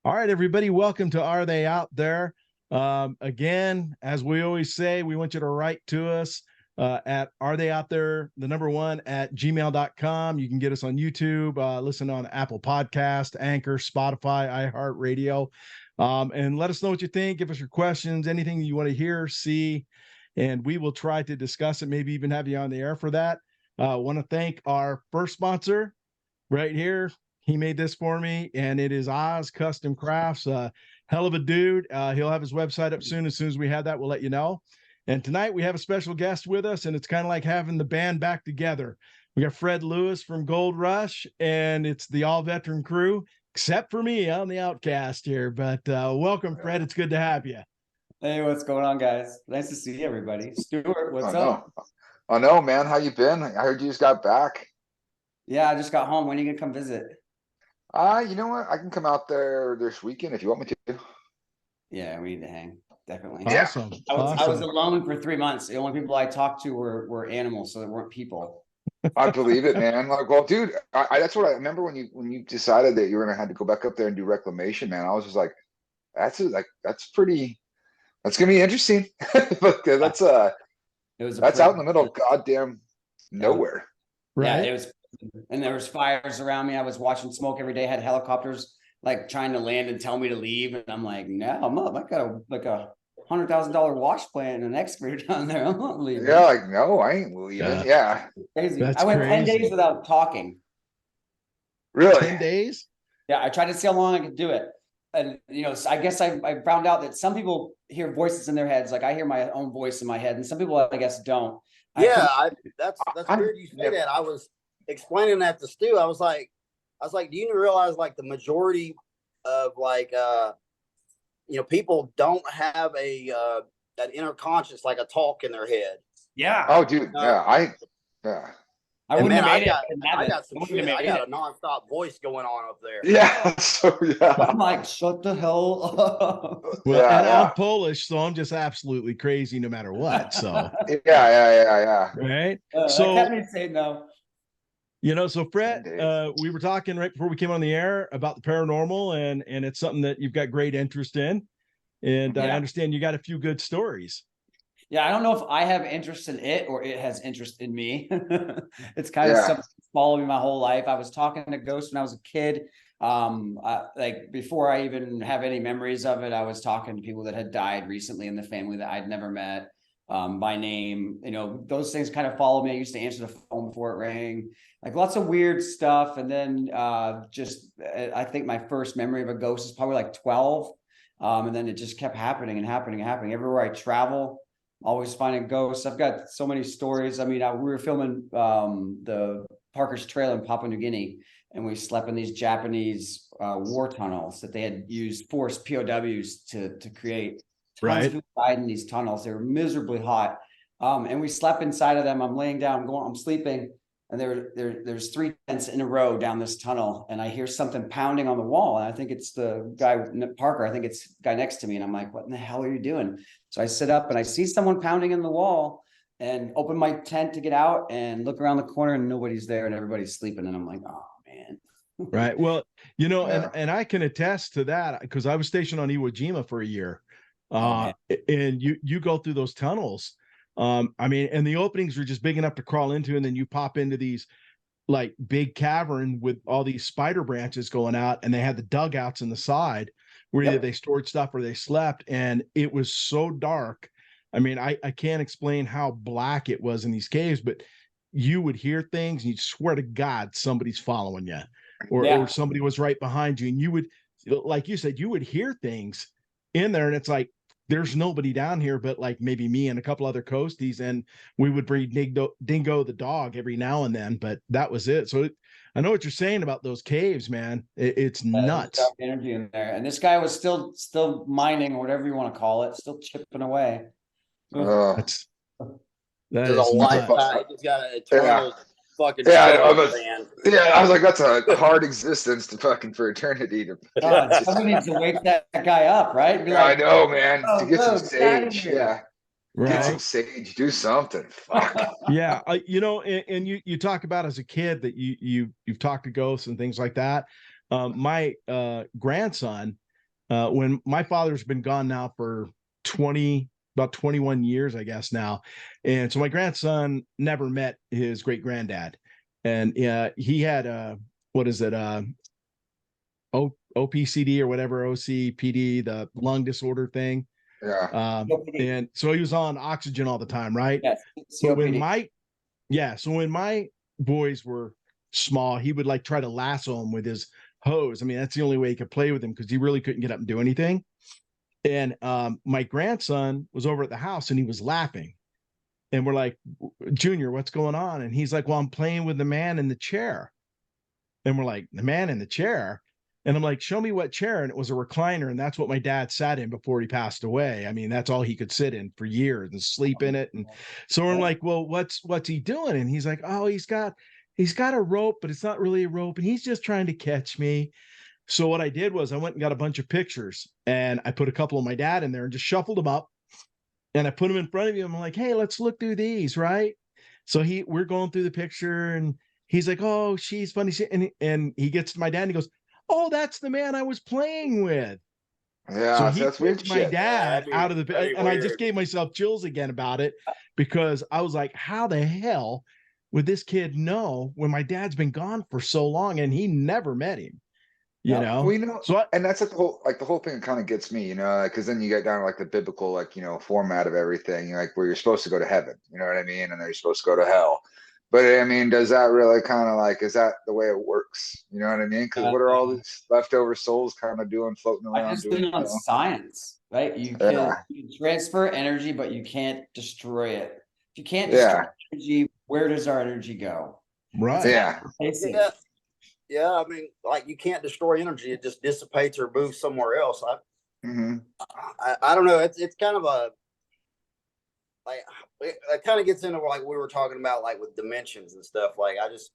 All right, everybody, welcome to Are They Out There? Again, as we always say, we want you to write to us at Are They Out There, the number one at gmail.com. You can get us on YouTube, listen on Apple Podcast, Anchor, Spotify, iHeartRadio, and let us know what you think. Give us your questions, anything you want to hear, see, and we will try to discuss it, maybe even have you on the air for that. I want to thank our first sponsor right here. He made this for me, and it is Oz Custom Crafts. Hell of a dude. He'll have his website up soon. As soon as we have that, we'll let you know. And tonight we have a special guest with us, and it's kind of like having the band back together. We got Fred Lewis from Gold Rush, and it's the all-veteran crew, except for me. I'm the outcast here. But welcome, Fred. It's good to have you. Hey, what's going on, guys? Nice to see everybody. Stuart, what's up? up? Oh no, man. How you been? I heard you just got back. Yeah, I just got home. When are you gonna come visit? You know what? I can come out there this weekend if you want me to. Yeah, we need to hang. Definitely. Awesome. I was alone for 3 months. The only people I talked to were animals, so there weren't people. I believe it, man. Like, well, dude, that's what I remember when you decided that you were gonna have to go back up there and do reclamation, man. I was just like, that's gonna be interesting. That's out in the middle of goddamn nowhere. Right. Yeah, it was, and there was fires around me. I was watching smoke every day. Had helicopters like trying to land and tell me to leave, and I'm like, no, I'm not. I got a $100,000 wash plant and an excavator down there. I'm not leaving. Yeah, like no, I ain't leaving. Yeah, crazy. I went 10 days without talking. Really? 10 days? Yeah, I tried to see how long I could do it. And, I guess I found out that some people hear voices in their heads. Like I hear my own voice in my head, and some people, I guess, don't. Yeah, that's weird you say that. I was explaining that to Stu. I was like, do you realize like the majority of people don't have an inner conscious, like a talk in their head. Yeah. Oh, dude. Yeah. I got some shit. I got a nonstop voice going on up there. Yeah. So yeah. I'm like, shut the hell up. Well, I'm Polish, so I'm just absolutely crazy no matter what. So yeah. Right. So that kept me saying no. So Fred, we were talking right before we came on the air about the paranormal, and it's something that you've got great interest in. And I understand you got a few good stories. Yeah, I don't know if I have interest in it or it has interest in me. It's kind of something that's followed me my whole life. I was talking to ghosts when I was a kid. Like before I even have any memories of it, I was talking to people that had died recently in the family that I'd never met by name. Those things kind of followed me. I used to answer the phone before it rang, like lots of weird stuff. And then I think my first memory of a ghost is probably like 12. And then it just kept happening and happening and happening. Everywhere I travel, always finding ghosts. I've got so many stories. I mean, we were filming the Parker's Trail in Papua New Guinea, and we slept in these Japanese war tunnels that they had used forced POWs to create. Tons of people died in these tunnels. They were miserably hot. And we slept inside of them. I'm laying down, I'm sleeping. And there's 3 tents in a row down this tunnel, and I hear something pounding on the wall. And I think it's the guy, Parker. I think it's the guy next to me. And I'm like, what in the hell are you doing? So I sit up and I see someone pounding in the wall, and open my tent to get out and look around the corner, and nobody's there and everybody's sleeping. And I'm like, oh man. Right. Well, and I can attest to that because I was stationed on Iwo Jima for a year. And you go through those tunnels. And the openings are just big enough to crawl into, and then you pop into these like big cavern with all these spider branches going out, and they had the dugouts in the side where either they stored stuff or they slept, and it was so dark. I mean, I can't explain how black it was in these caves, but you would hear things and you'd swear to God somebody's following you, or somebody was right behind you, and you would, like you said, you would hear things in there, and it's like, there's nobody down here but like maybe me and a couple other coasties, and we would bring Dingo the dog every now and then, but that was it. So I know what you're saying about those caves, man. It's nuts. Energy in there, and this guy was still mining, or whatever you want to call it, still chipping away. That is a life. He's got a eternal fucking I was like, that's a hard existence to fucking for eternity to. Somebody needs to wake that guy up, right? Like, I know, man. To get some sage, get some sage, do something. Fuck. Yeah, and you talk about as a kid that you've talked to ghosts and things like that. My grandson, when my father's been gone now for about 21 years, I guess now. And so my grandson never met his great granddad. And he had what is it? OPCD or whatever, OCPD, the lung disorder thing. Yeah. And so he was on oxygen all the time, right? Yes. But COPD. so when my boys were small, he would like try to lasso him with his hose. I mean, that's the only way he could play with him because he really couldn't get up and do anything. And my grandson was over at the house and he was laughing. And we're like, Junior, what's going on? And he's like, well, I'm playing with the man in the chair. And we're like, the man in the chair? And I'm like, show me what chair. And it was a recliner. And that's what my dad sat in before he passed away. I mean, that's all he could sit in for years and sleep in it. And so I'm like, well, what's he doing? And he's like, oh, he's got a rope, but it's not really a rope. And he's just trying to catch me. So what I did was I went and got a bunch of pictures and I put a couple of my dad in there and just shuffled them up. And I put them in front of you. I'm like, hey, let's look through these, right? So we're going through the picture and he's like, oh, she's funny. And he gets to my dad and he goes, oh, that's the man I was playing with. Yeah, So so he that's weird picked my shit. dad out of the, and I just weird. gave myself chills again about it because I was like, how the hell would this kid know when my dad's been gone for so long and he never met him? You know? Well, you know, So and that's like the whole thing kind of gets me, you know, because then you get down to like the biblical, like, you know, format of everything, like where you're supposed to go to heaven, you know what I mean? And then you're supposed to go to hell. But I mean, does that really kind of like, is that the way it works? You know what I mean? Because what are all these leftover souls kind of doing, floating I around just doing, lean on you know? science, right? You can transfer energy, but you can't destroy it. If you can't destroy energy, where does our energy go? right. Yeah. Yeah. Yeah, I mean, like you can't destroy energy; it just dissipates or moves somewhere else. I don't know. It's kind of a like it kind of gets into like we were talking about, like with dimensions and stuff. Like I just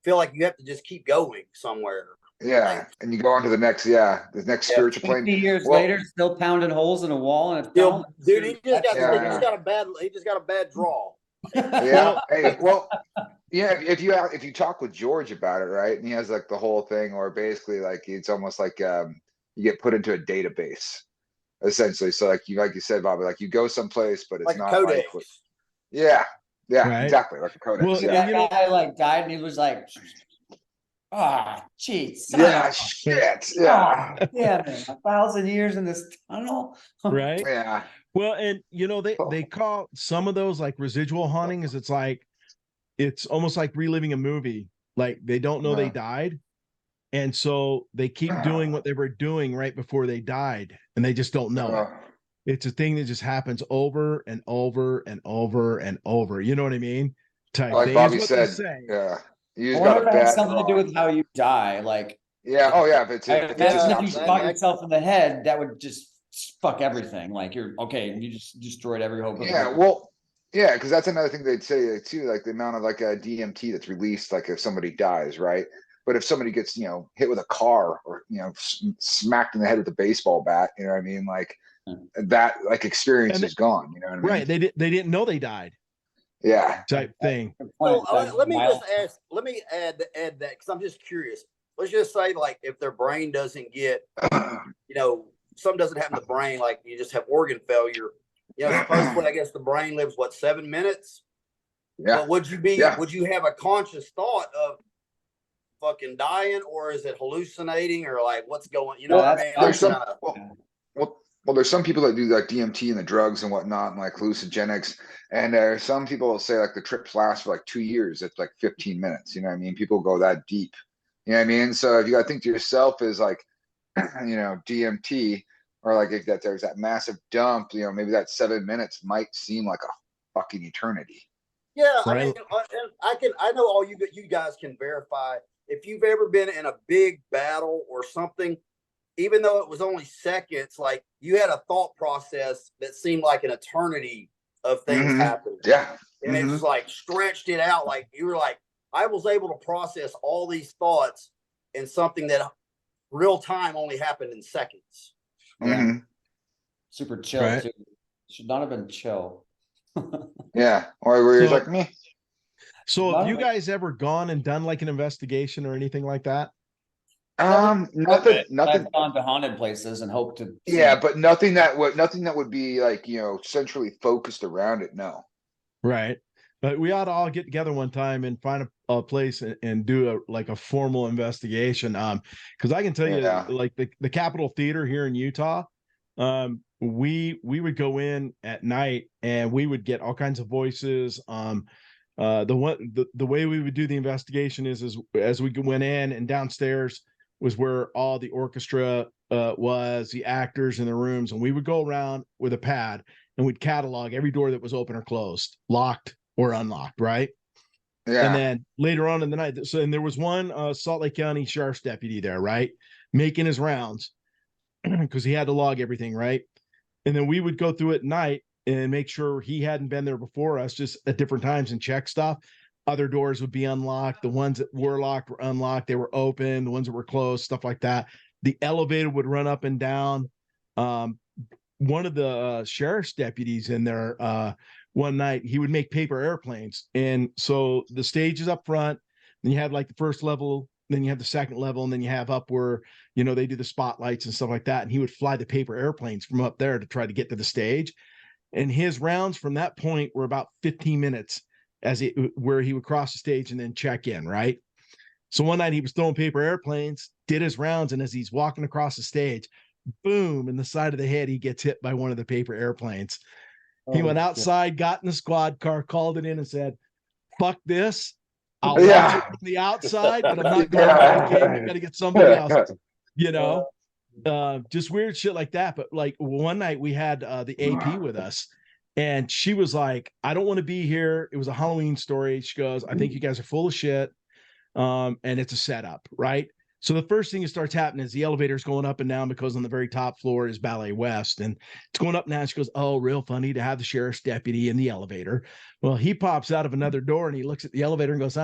feel like you have to just keep going somewhere. Yeah, Like, and you go on to the next, the next spiritual plane. 50 years Well, later, still pounding holes in a wall, and it's dude, he just Yeah. got a bad draw. Yeah. Hey, well, yeah, if you talk with George about it, right? And he has like the whole thing, or basically like it's almost like you get put into a database, essentially. So like you said, Bobby, like you go someplace, but it's Like a not codex. like yeah, Right. exactly, like a codex. Well, Yeah. that guy like died, and he was like, geez, Yeah, shit. Yeah. damn it, 1,000 years in this tunnel. Right. Yeah. Well, and you know, they call some of those like residual hauntings. It's almost like reliving a movie. Like they don't know they died. And so they keep doing what they were doing right before they died, and they just don't know it. It's a thing that just happens over and over and over and over. You know what I mean? Type Like thing Bobby is what they said, say. yeah. You I just wonder got if a it has bad something to do draw. with how you die. Like, Yeah. Oh yeah. If I it's imagine just if you absolute- shot yourself in the head, that would just fuck everything. Like you're okay, you just destroyed every hope of Yeah, well, yeah, because that's another thing they'd say too, like the amount of like a DMT that's released, like if somebody dies, right? But if somebody gets, you know, hit with a car or, you know, smacked in the head with a baseball bat, you know what I mean? Like that like experience is gone, you know what I mean? Right. They didn't know they died. Yeah. Type thing. So let me just ask. Let me add that because I'm just curious. Let's just say, like, if their brain doesn't get, you know, something doesn't happen to the brain, like you just have organ failure. You know, supposedly, I guess the brain lives 7 minutes. Yeah. But would you have a conscious thought of fucking dying, or is it hallucinating, or like what's going? You know, what I mean, there's some. Well, there's some people that do like DMT and the drugs and whatnot, and like hallucinogenics. And there's some people that say like the trips last for like 2 years. It's like 15 minutes. You know what I mean? People go that deep. You know what I mean? So if you got to think to yourself is like, you know, DMT, or like if that there's that massive dump, you know, maybe that 7 minutes might seem like a fucking eternity. Yeah, right. I mean, I know all you guys can verify if you've ever been in a big battle or something. Even though it was only seconds, like you had a thought process that seemed like an eternity of things happening. Yeah. And it's like stretched it out. Like you were like, I was able to process all these thoughts in something that real time only happened in seconds. Super chill too. Should not have been chill. Yeah. Or where you're like me. So have you guys ever gone and done like an investigation or anything like that? Nothing, I've gone to haunted places and hope to see. yeah, but nothing that would be like, centrally focused around it. No. Right. But we ought to all get together one time and find a place and do a formal investigation. Because I can tell you, Yeah. like the Capitol Theater here in Utah, we would go in at night and we would get all kinds of voices. The way we would do the investigation is as we went in, and downstairs was where all the orchestra was, the actors in the rooms, and we would go around with a pad and we'd catalog every door that was open or closed, locked or unlocked, right? Yeah. And then later on in the night, and there was one Salt Lake County sheriff's deputy there, right, making his rounds because he had to log everything, right? And then we would go through it at night and make sure he hadn't been there before us, just at different times, and check stuff. Other doors would be unlocked. The ones that were locked were unlocked. They were open. The ones that were closed, stuff like that. The elevator would run up and down. One of the sheriff's deputies in there one night, he would make paper airplanes. And so the stage is up front, then you have like the first level, then you have the second level, and then you have up where, they do the spotlights and stuff like that. And he would fly the paper airplanes from up there to try to get to the stage. And his rounds from that point were about 15 minutes where he would cross the stage and then check in, right? So one night he was throwing paper airplanes, did his rounds, and as he's walking across the stage, boom, in the side of the head, he gets hit by one of the paper airplanes. He went outside, got in the squad car, called it in, and said, "Fuck this. I'll watch it from the outside, but I'm not going to the game. You got to get somebody else." Just weird shit like that. But like one night we had the AP with us, and she was like, "I don't want to be here." It was a Halloween story. She goes, "I think you guys are full of shit. And it's a setup, right?" So the first thing that starts happening is the elevator's going up and down because on the very top floor is Ballet West, and it's going up now. And she goes, "Oh, real funny to have the sheriff's deputy in the elevator." Well, he pops out of another door and he looks at the elevator and goes,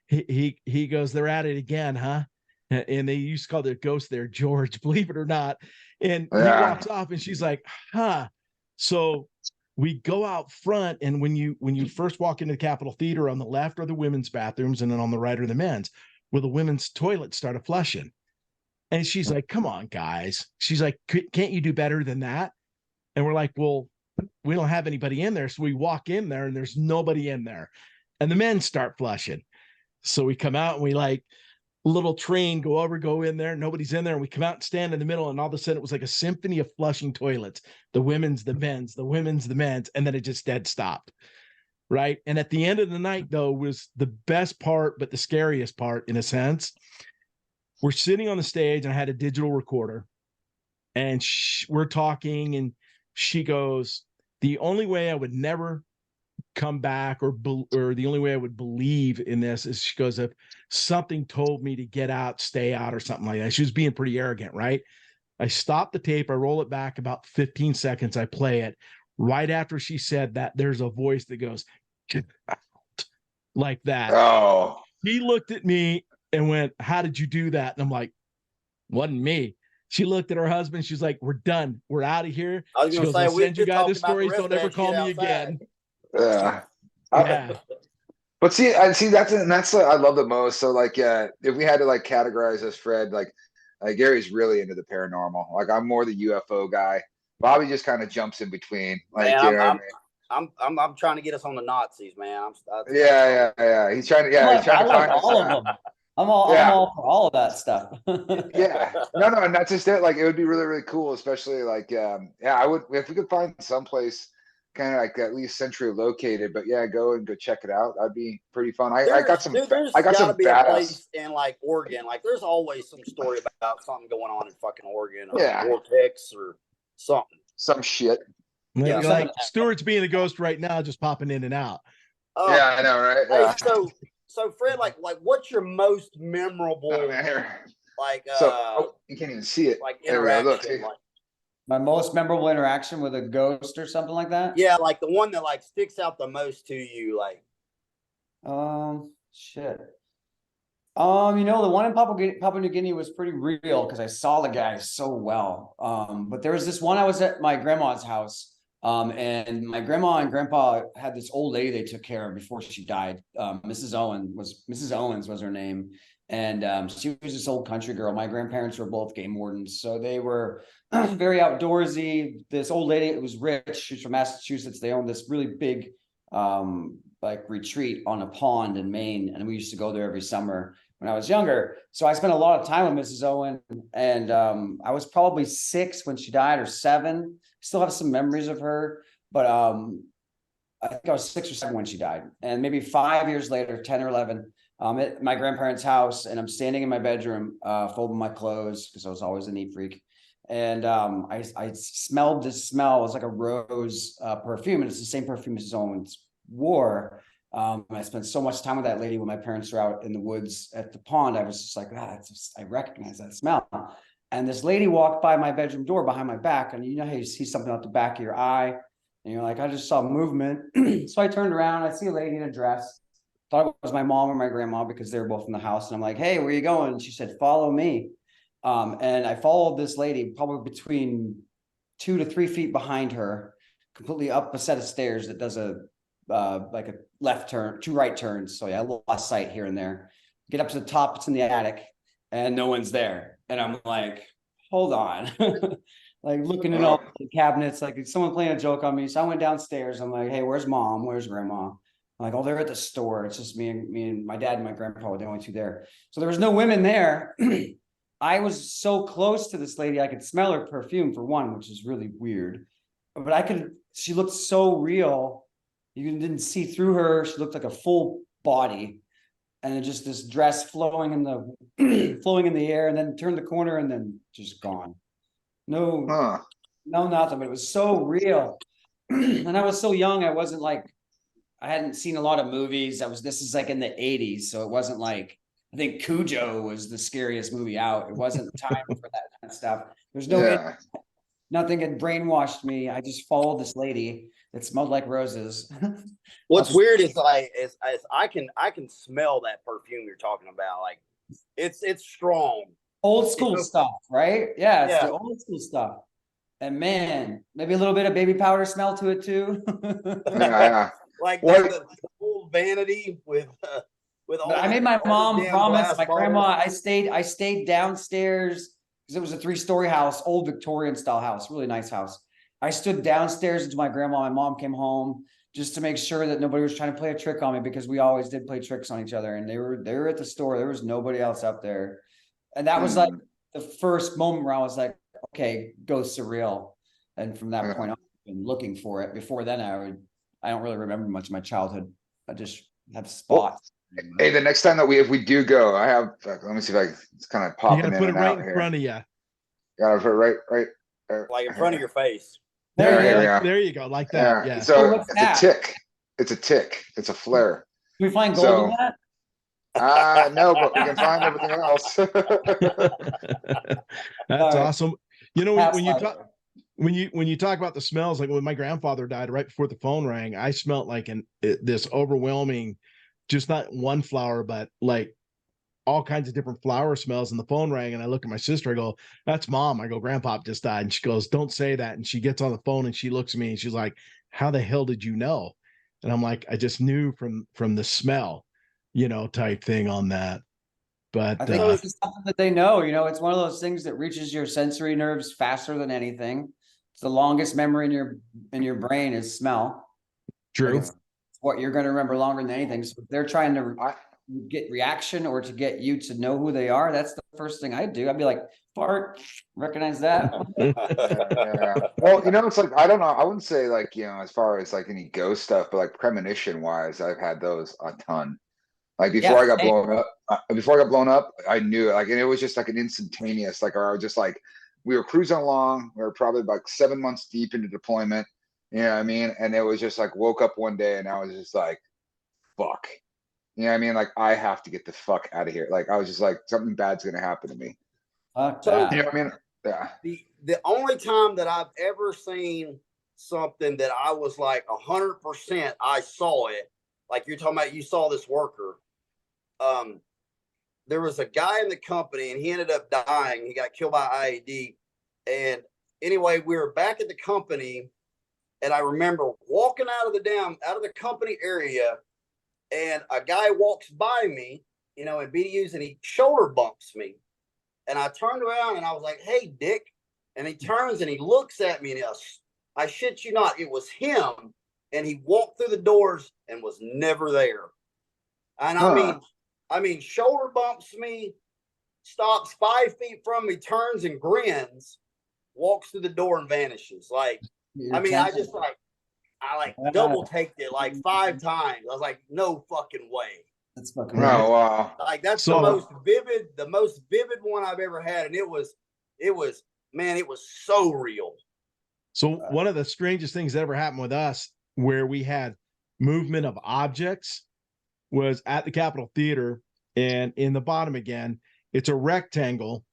he goes, "They're at it again, huh?" And they used to call their ghost there George, believe it or not. And he walks off and she's like, "Huh." So we go out front, and when you first walk into the Capitol Theater, on the left are the women's bathrooms, and then on the right are the men's. Well, the women's toilet started flushing. And she's like, "Come on, guys." She's like, "Can't you do better than that?" And we're like, "Well, we don't have anybody in there." So we walk in there and there's nobody in there. And the men start flushing. So we come out and we like little train go in there. Nobody's in there. And we come out and stand in the middle. And all of a sudden it was like a symphony of flushing toilets. The women's, the men's, the women's, the men's. And then it just dead stopped. Right. And at the end of the night, though, was the best part, but the scariest part in a sense. We're sitting on the stage and I had a digital recorder and we're talking and she goes, "The only way I would never come back or the only way I would believe in this is," she goes, "if something told me to get out, stay out," or something like that. She was being pretty arrogant, right? I stop the tape. I roll it back about 15 seconds. I play it. Right after she said that, there's a voice that goes, "Get out," like that. Oh. He looked at me and went, "How did you do that?" And I'm like, "Wasn't me." She looked at her husband. She's like, "We're done. We're out of here." I was She going goes, to say, "I'll we send you could guys talk the about the stories. rest Don't of ever that call shit me outside. again." Yeah. Yeah. But see, that's what I love the most. So like, if we had to like categorize us, Fred, like Gary's really into the paranormal. Like I'm more the UFO guy. Bobby just kind of jumps in between. Like, Man, I'm trying to get us on the Nazis, man. yeah. He's trying to, I like all of them. I'm all for all of that stuff. Yeah. No, and that's just it. Like it would be really, really cool, especially like I would, if we could find someplace kind of like at least centrally located, but go check it out. That'd be pretty fun. I got some a place in like Oregon. Like there's always some story about something going on in fucking Oregon or vortex or something. Some shit. Yeah, like Stuart's being a ghost right now, just popping in and out. Yeah, I know, right? Yeah. Hey, so Fred, like what's your most memorable you can't even see it. Like interaction. My most memorable interaction with a ghost or something like that? Yeah, like the one that like sticks out the most to you, like shit. The one in Papua New Guinea was pretty real because I saw the guy so well. But there was this one, I was at my grandma's house. And my grandma and grandpa had this old lady they took care of before she died. Mrs. Owens was her name. And she was this old country girl. My grandparents were both game wardens, so they were very outdoorsy. This old lady, it was rich. She's from Massachusetts. They owned this really big like retreat on a pond in Maine, and we used to go there every summer when I was younger. So I spent a lot of time with Mrs. Owen, and I was probably 6 when she died, or 7. Still have some memories of her, but I think I was 6 or 7 when she died, and maybe 5 years later, 10 or 11, at my grandparents' house, and I'm standing in my bedroom, folding my clothes because I was always a neat freak. And I smelled this smell. It was like a rose perfume, and it's the same perfume Mrs. Owens wore. I spent so much time with that lady when my parents were out in the woods at the pond. I was just like, I recognize that smell. And this lady walked by my bedroom door behind my back, and you know how you see something out the back of your eye, and you're like, I just saw movement. So I turned around, I see a lady in a dress. Thought it was my mom or my grandma because they were both in the house. And I'm like, hey, where are you going? And she said, follow me. And I followed this lady probably between 2 to 3 feet behind her, completely up a set of stairs that does a like a left turn, 2 right turns. So yeah, I lost sight here and there. Get up to the top, it's in the attic, and no one's there. And I'm like, hold on. Like looking at all the cabinets, like someone playing a joke on me. So I went downstairs. I'm like, hey, where's mom? Where's grandma? I'm like, oh, they're at the store. It's just me and my dad and my grandpa were the only 2 there. So there was no women there. I was so close to this lady, I could smell her perfume for one, which is really weird. But she looked so real. You didn't see through her. She looked like a full body. And then just this dress flowing in the air, and then turned the corner and then just gone. No, nothing, but it was so real. And I was so young, I wasn't like, I hadn't seen a lot of movies. This is like in the 80s. So it wasn't like, I think Cujo was the scariest movie out. It wasn't time for that kind of stuff. There's nothing had brainwashed me. I just followed this lady that smelled like roses. What's weird is like, is I can smell that perfume you're talking about. Like it's strong. Old school stuff, right? Yeah, it's the old school stuff. And man, maybe a little bit of baby powder smell to it too. Yeah. Like the old vanity with all. I made my mom promise. My grandma. I stayed downstairs because it was a 3-story house, old Victorian style house, really nice house. I stood downstairs until my grandma and my mom came home just to make sure that nobody was trying to play a trick on me, because we always did play tricks on each other. And they were at the store. There was nobody else up there. And that was like the first moment where I was like, okay, ghosts are real. And from that point on, I've been looking for it. Before then, I don't really remember much of my childhood. I just have spots. Hey, the next time that if we do go, I have, let me see if it's kind of popping in. You gotta put it right in here. front of you. Gotta put it right. Like in front of your face. There you go, like that. Yeah. So it's a tick. It's a tick. It's a flare. Can we find gold in that? No, but we can find everything else. That's awesome. You know, when you talk about the smells, like when my grandfather died right before the phone rang, I smelled like this overwhelming, just not one flower, but like all kinds of different flower smells. And the phone rang, and I look at my sister. I go, "That's mom." I go, "Grandpa just died." And she goes, "Don't say that." And she gets on the phone and she looks at me and she's like, "How the hell did you know?" And I'm like, "I just knew from the smell, type thing on that." But I think it's something that they know. It's one of those things that reaches your sensory nerves faster than anything. It's the longest memory in your brain is smell. True. Like it's what you're going to remember longer than anything. So if they're trying to get reaction or to get you to know who they are, that's the first thing I'd do. I'd be like, fart, recognize that. Yeah. Well, it's like, I don't know. I wouldn't say like, as far as like any ghost stuff, but like premonition wise, I've had those a ton. Like before I got blown up, I knew it. Like, and it was just like an instantaneous, like, or I was just like, we were cruising along. We were probably about 7 months deep into deployment. You know what I mean? And it was just like, woke up one day and I was just like, fuck. You know what I mean? Like, I have to get the fuck out of here. Like, I was just like, something bad's going to happen to me. So, you know what I mean? Yeah. The only time that I've ever seen something that I was like 100% I saw it, like you're talking about, you saw this worker. There was a guy in the company and he ended up dying. He got killed by IED. And anyway, we were back at the company, and I remember walking out of the company area, and a guy walks by me. you know, in BDUs, and he shoulder bumps me. And I turned around and I was like, "Hey, Dick." And he turns and he looks at me, and I shit you not, it was him. And he walked through the doors and was never there. And I mean, shoulder bumps me, stops 5 feet from me, turns and grins, walks through the door and vanishes. Like, I mean, I double taked it like 5 times. I was like, no fucking way. That's fucking Right. Oh, wow. Like, that's So- the most vivid one I've ever had. And it was, man, it was so real. So one of the strangest things that ever happened with us, where we had movement of objects, was at the Capitol Theater, and in the bottom again, it's a rectangle,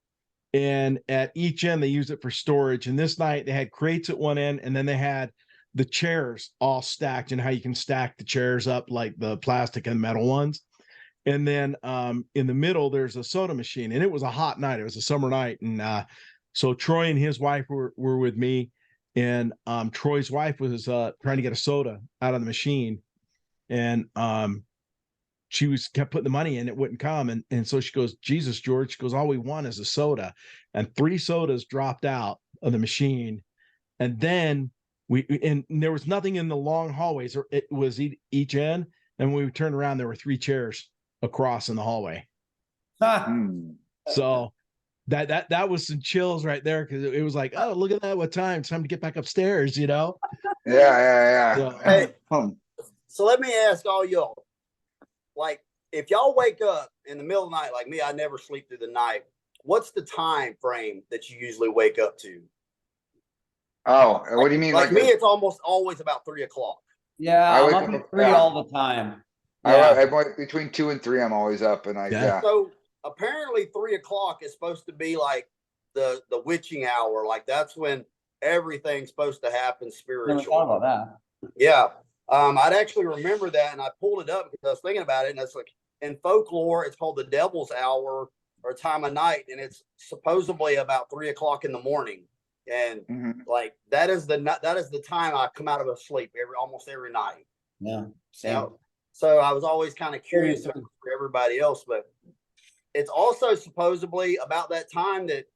and at each end they use it for storage. And this night they had crates at one end, and then they had the chairs all stacked, and how you can stack the chairs up like the plastic and metal ones. And then in the middle there's a soda machine, and it was a hot night. It was a summer night, and so Troy and his wife were with me, and Troy's wife was trying to get a soda out of the machine, and she kept putting the money in, it wouldn't come, and so she goes, "Jesus, George," she goes, "all we want is a soda," and 3 sodas dropped out of the machine, and then and there was nothing in the long hallways, or it was each end, and when we turned around there were 3 chairs across in the hallway. So that was some chills right there, because it was like, oh, look at that, what time, it's time to get back upstairs, you know. Yeah. Hey, so let me ask all y'all, like, if y'all wake up in the middle of the night like me, I never sleep through the night, what's the time frame that you usually wake up to? Oh, what do you mean? Like me, it's almost always about 3 o'clock. Yeah, I I'm wake up up- at 3 yeah. all the time. I between 2 and 3, I'm always up, and Yeah. So apparently 3 o'clock is supposed to be like the witching hour. Like, that's when everything's supposed to happen Never spiritual. thought about that. Yeah. I'd actually remember that, and I pulled it up because I was thinking about it, and it's like, in folklore, it's called the devil's hour, or time of night, and it's supposedly about 3 o'clock in the morning. And like, that is the time I come out of sleep almost every night. Yeah, same. You know? So I was always kind of curious for everybody else, but it's also supposedly about that time that,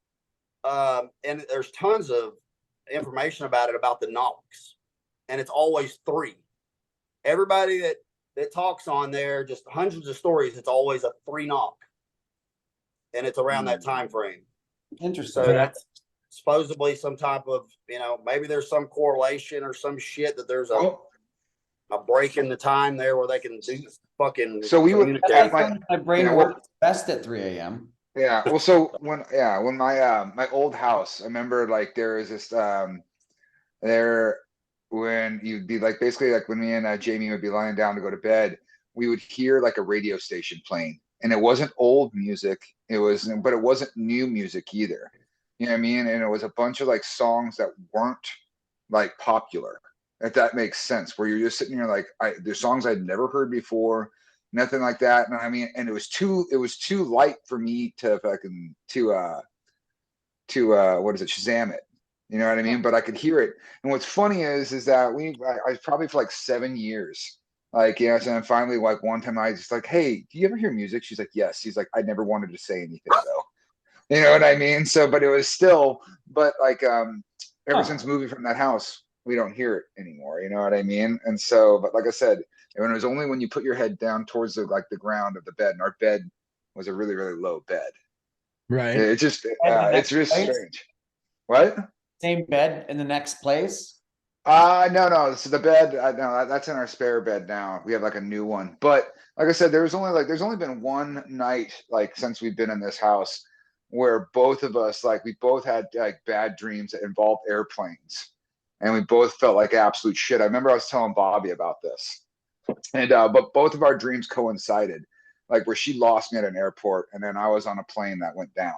and there's tons of information about it, about the knocks, and it's always 3. Everybody that talks on there, just hundreds of stories, it's always a 3 knock, and it's around that time frame. Interesting. So that's supposedly some type of, you know, maybe there's some correlation or some shit that there's a break in the time there where they can do fucking. So we would my brain works best at 3 a.m. Yeah. Well, so when my old house, I remember, like, there was this there, when you'd be like, basically like when me and Jamie would be lying down to go to bed, we would hear like a radio station playing, and it wasn't old music, but it wasn't new music either. You know what I mean? And it was a bunch of like songs that weren't like popular, if that makes sense, where you're just sitting here like, there's songs I'd never heard before, nothing like that. And I mean, and it was too light for me to fucking what is it, Shazam it. You know what I mean? But I could hear it. And what's funny is that I probably for like 7 years, like, yes. And then finally, like, one time I just like, "Hey, do you ever hear music?" She's like, "Yes." She's like, "I never wanted to say anything though." You know what I mean? So, but it was still, but like, ever since moving from that house, we don't hear it anymore. You know what I mean? And so, but like I said, it was only when you put your head down towards the ground of the bed, and our bed was a really, really low bed. Right. It's just, it's just strange. What? Same bed in the next place? No. So the bed, no, that's in our spare bed now. We have like a new one. But like I said, there's only been one night, like, since we've been in this house, where both of us, like, we both had like bad dreams that involved airplanes, and we both felt like absolute shit. I remember I was telling Bobby about this, and but both of our dreams coincided, like where she lost me at an airport, and then I was on a plane that went down,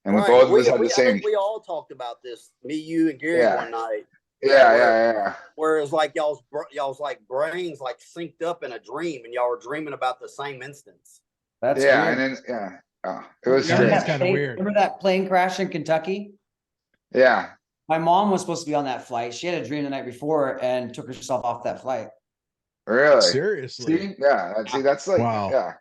and we both of us had the same. I think we all talked about this, me, you, and Gary, one night. Yeah. Where it was like y'all's like brains like synced up in a dream, and y'all were dreaming about the same instance. That's weird. And then it was Remember strange. kind of weird. Remember that plane crash in Kentucky? Yeah. My mom was supposed to be on that flight. She had a dream the night before and took herself off that flight. Really? Seriously? See? Yeah. See, that's like, wow. yeah.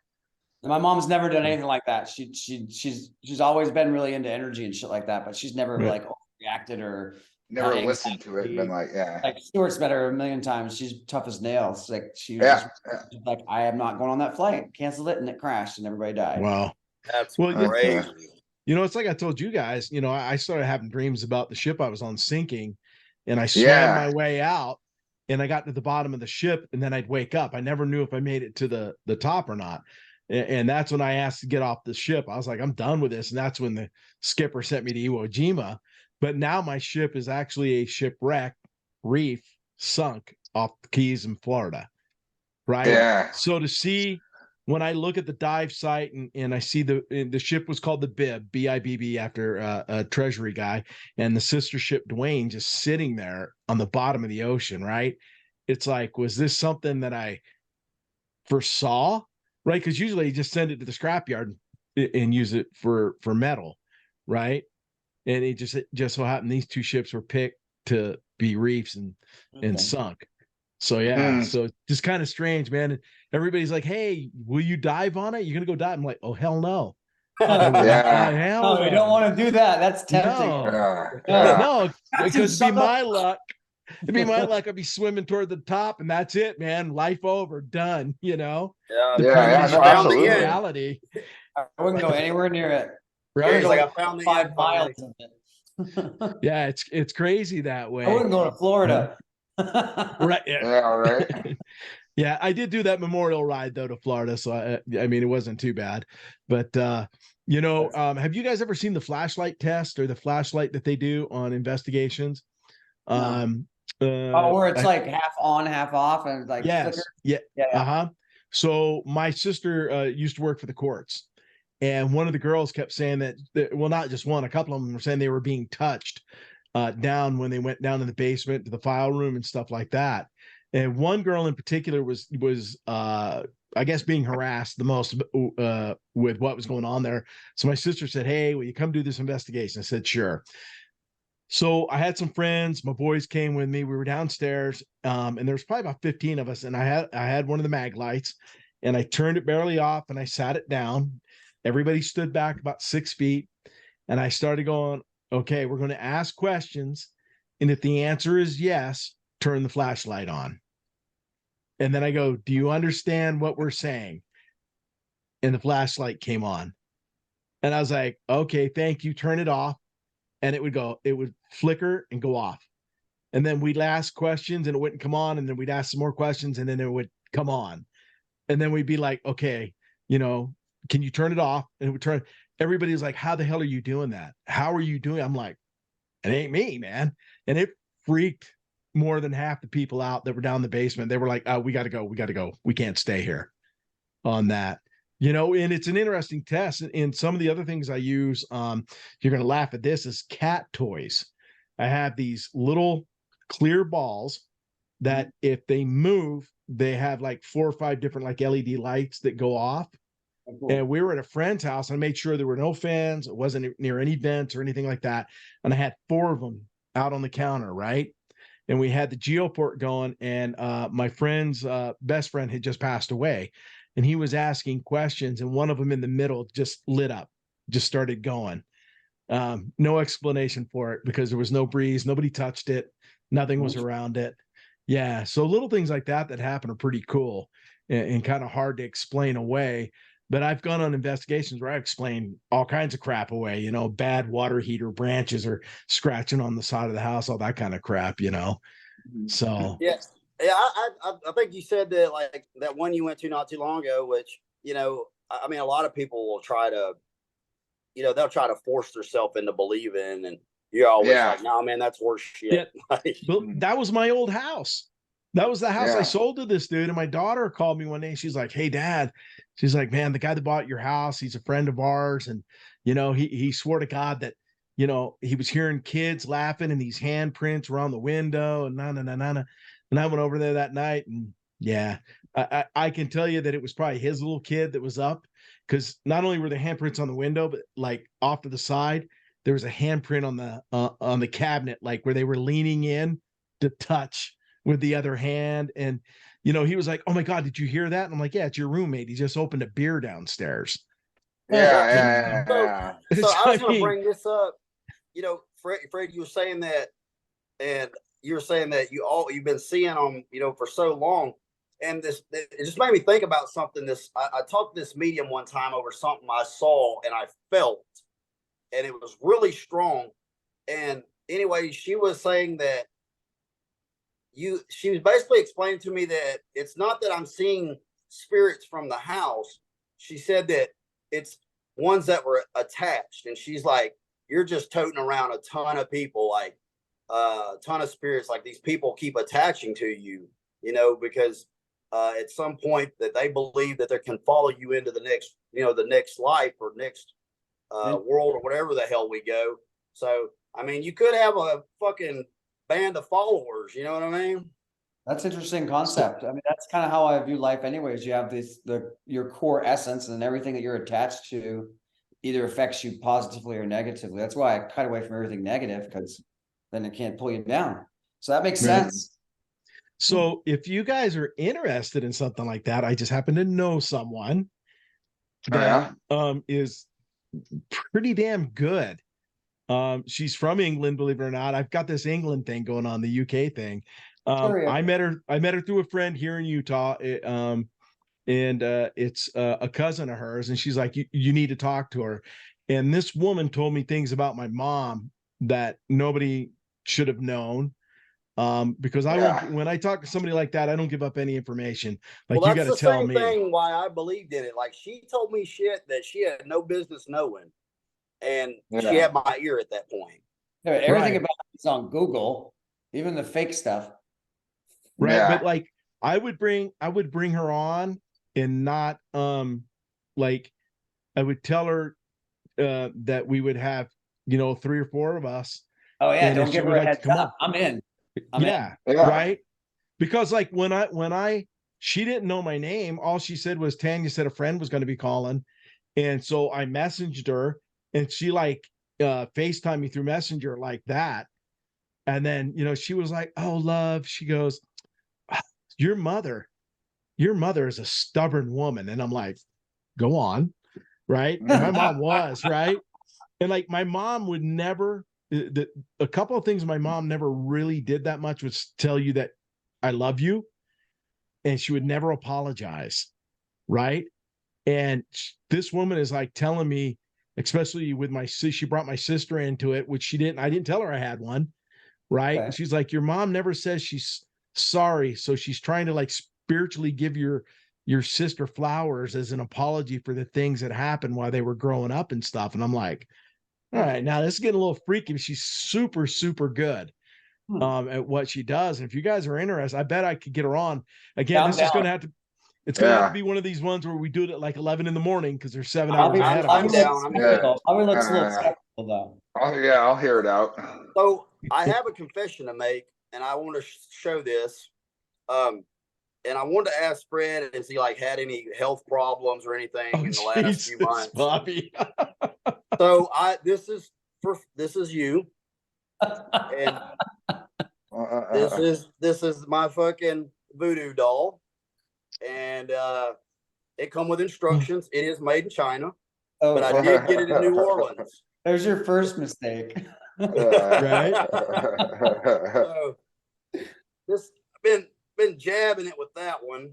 My mom's never done anything like that. She's always been really into energy and shit like that, but she's never Right. like reacted or Never listened to it and been anxiety. like, yeah. Like Stuart's met her a million times. She's tough as nails. Like she was Yeah. just like, I am not going on that flight. Canceled it and it crashed and everybody died. Wow. That's Well, Okay. crazy. it's like I told you guys, I started having dreams about the ship I was on sinking, and I swam Yeah. my way out, and I got to the bottom of the ship, and then I'd wake up. I never knew if I made it to the top or not. And that's when I asked to get off the ship. I was like, I'm done with this. And that's when the skipper sent me to Iwo Jima. But now my ship is actually a shipwreck reef sunk off the Keys in Florida. Right. Yeah. So to see when I look at the dive site and I see the ship was called the Bibb, after a treasury guy, and the sister ship Dwayne just sitting there on the bottom of the ocean. Right. It's like, was this something that I foresaw? Right. Because usually you just send it to the scrapyard and use it for metal. Right. And it just so happened these two ships were picked to be reefs and sunk. So yeah, so just kind of strange, man. Everybody's like, "Hey, will you dive on it? You're gonna go dive?" I'm like, "Oh hell no, Yeah. hell No, we don't want to do that. That's tempting. no, Yeah. no, because it'd be my Sucker. luck. It'd be my luck. I'd be swimming toward the top, and that's it, man. Life over, done. Yeah. The Yeah, previous no, reality. absolutely. reality, I wouldn't go anywhere near it. right? It's like I found the 5 end miles finally. of it. Yeah, it's crazy that way. I wouldn't go to Florida. Right? Yeah. Yeah, all right. Yeah, I did do that memorial ride though to Florida, so I mean it wasn't too bad. But have you guys ever seen the flashlight test or the flashlight that they do on investigations? No. Uh, Where it's like half on, half off, and like yes, flicker. yeah, Yeah. uh-huh. So my sister used to work for the courts, and one of the girls kept saying that well, not just one, a couple of them were saying they were being touched down when they went down in the basement to the file room and stuff like that. And one girl in particular was I guess being harassed the most with what was going on there. So my sister said, "Hey, will you come do this investigation?" I said, "Sure." So I had some friends. My boys came with me. We were downstairs, and there was probably about 15 of us. And I had one of the mag lights, and I turned it barely off, and I sat it down. Everybody stood back about 6 feet, and I started going, "Okay, we're going to ask questions, and if the answer is yes, turn the flashlight on." And then I go, "Do you understand what we're saying?" And the flashlight came on, and I was like, "Okay, thank you. Turn it off." And it would flicker and go off. And then we'd ask questions and it wouldn't come on. And then we'd ask some more questions and then it would come on. And then we'd be like, "Okay, can you turn it off?" And it would turn. Everybody's like, "How the hell are you doing that? How are you doing?" I'm like, "It ain't me, man." And it freaked more than half the people out that were down in the basement. They were like, "Oh, we got to go. We got to go. We can't stay here on that." And it's an interesting test. And some of the other things I use, you're going to laugh at this, is cat toys. I have these little clear balls that if they move, they have like 4 or 5 different like LED lights that go off. Cool. And we were at a friend's house, and I made sure there were no fans. It wasn't near any vents or anything like that. And I had 4 of them out on the counter, right? And we had the geoport going, and my friend's best friend had just passed away, and he was asking questions, and one of them in the middle just lit up, just started going. No explanation for it because there was no breeze, nobody touched it, nothing was around it. Yeah, so little things like that happen are pretty cool and kind of hard to explain away. But I've gone on investigations where I explain all kinds of crap away, bad water heater branches or scratching on the side of the house, all that kind of crap, So Yeah. Yeah. I think you said that like that one you went to not too long ago, which, I mean, a lot of people will try to, they'll try to force themselves into believing, and you're always like, "No, man, that's horse shit." Yeah. Well, that was my old house. That was the house I Yeah. sold to this dude. And my daughter called me one day. She's like, "Hey, Dad," she's like, "Man, the guy that bought your house, he's a friend of ours. And, he swore to God that, he was hearing kids laughing and these handprints were on the window and na, na, na, na, na." And I went over there that night, and yeah, I can tell you that it was probably his little kid that was up, because not only were the handprints on the window, but like off to the side, there was a handprint on the cabinet, like where they were leaning in to touch with the other hand. And you know, he was like, "Oh my God, did you hear that?" And I'm like, "Yeah, it's your roommate. He just opened a beer downstairs." Yeah. So I was I going to mean, bring this up. You know, Fred, you were saying that, and you were saying that you've been seeing them, you know, for so long, and it just made me think about something. I talked to this medium one time over something I saw and I felt, and it was really strong. And anyway, she was saying that she was basically explaining to me that it's not that I'm seeing spirits from the house. She said that it's ones that were attached, and she's like, you're just toting around a ton of people, like a ton of spirits, like these people keep attaching to you, you know, because at some point that they believe that they can follow you into the next, you know, the next life or next world or whatever the hell we go. So I mean, you could have a fucking band of followers, you know what I mean? That's interesting concept. I mean, that's kind of how I view life anyways. You have your core essence, and everything that you're attached to either affects you positively or negatively. That's why I cut away from everything negative, because then it can't pull you down. So that makes sense. So if you guys are interested in something like that, I just happen to know someone that is pretty damn good. She's from England, believe it or not. I've got this England thing going on, the UK thing. I met her through a friend here in Utah. And it's a cousin of hers, and she's like, you need to talk to her. And this woman told me things about my mom that nobody should have known. Because I won't, when I talk to somebody like that, I don't give up any information. Like, well, you got to tell me. That's the same thing why I believed in it. Like, she told me shit that she had no business knowing, and she had my ear at that point. Yeah, everything about it is on Google, even the fake stuff. Right. But like, I would bring her on, and not like, I would tell her that we would have, you know, 3 or 4 of us. Oh yeah, don't give her a heads up. I'm in. Right. Because like when she didn't know my name, all she said was, Tanya said a friend was going to be calling. And so I messaged her, and she like FaceTime me through Messenger like that. And then, you know, she was like, "Oh, love," she goes, your mother is a stubborn woman." And I'm like, "Go on." Right. And my mom was, right. And like, my mom would never, a couple of things my mom never really did that much was tell you that I love you. And she would never apologize. Right. And this woman is like telling me, especially with she brought my sister into it, which I didn't tell her I had one. Right. Okay. And she's like, your mom never says she's sorry. So she's trying to like spiritually give your sister flowers as an apology for the things that happened while they were growing up and stuff. And I'm like, all right, now this is getting a little freaky. She's super, super good at what she does. And if you guys are interested, I bet I could get her on. Again, is going to have to, it's going to have to be one of these ones where we do it at like 11 in the morning, because there's 7 hours ahead of us. I'm down. Probably looks a little skeptical though. I'll hear it out. So I have a confession to make, and I want to show this. And I wanted to ask Fred, has he like had any health problems or anything in the last few months? Bobby. So this is you, and this is my fucking voodoo doll, and it come with instructions. It is made in China, but I did get it in New Orleans. There's your first mistake. Right. So this been jabbing it with that one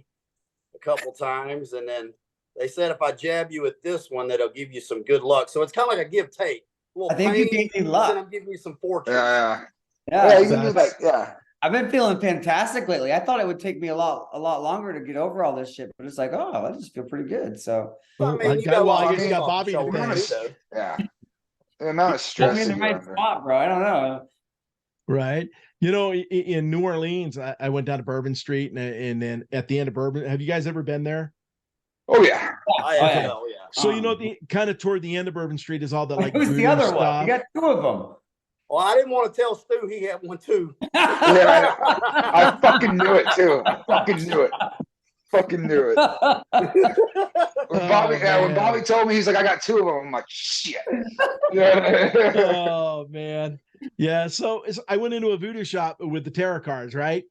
a couple times, and then they said if I jab you with this one, that'll give you some good luck. So it's kind of like a give take. I think you gave me luck. Then I'm giving you some fortune. Yeah. You can do that. I've been feeling fantastic lately. I thought it would take me a lot longer to get over all this shit, but it's like, oh, I just feel pretty good. So I mean, you got Bobby to thank. Yeah. The amount of stress. I'm in the right spot, bro. I don't know. Right. You know, in New Orleans, I went down to Bourbon Street, and then at the end of Bourbon, have you guys ever been there? Oh yeah. Okay. So you know, the kind of toward the end of Bourbon Street is all the like. Who's the other stuff. one? You got 2 of them. Well, I didn't want to tell Stu he had one too. Yeah, I fucking knew it too. I fucking knew it. When Bobby told me, he's like, I got 2 of them. I'm like, shit. Oh man. Yeah. So I went into a voodoo shop with the tarot cards, right?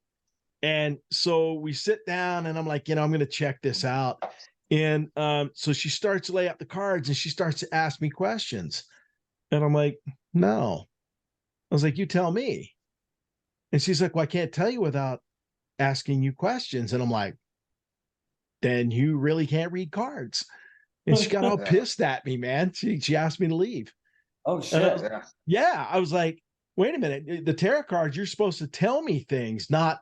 And so we sit down and I'm like, I'm going to check this out. And so she starts to lay out the cards and she starts to ask me questions. And I'm like, no. I was like, you tell me. And she's like, well, I can't tell you without asking you questions. And I'm like, then you really can't read cards. And she got all pissed at me, man. She asked me to leave. Oh shit. I was like, wait a minute. The tarot cards, you're supposed to tell me things, not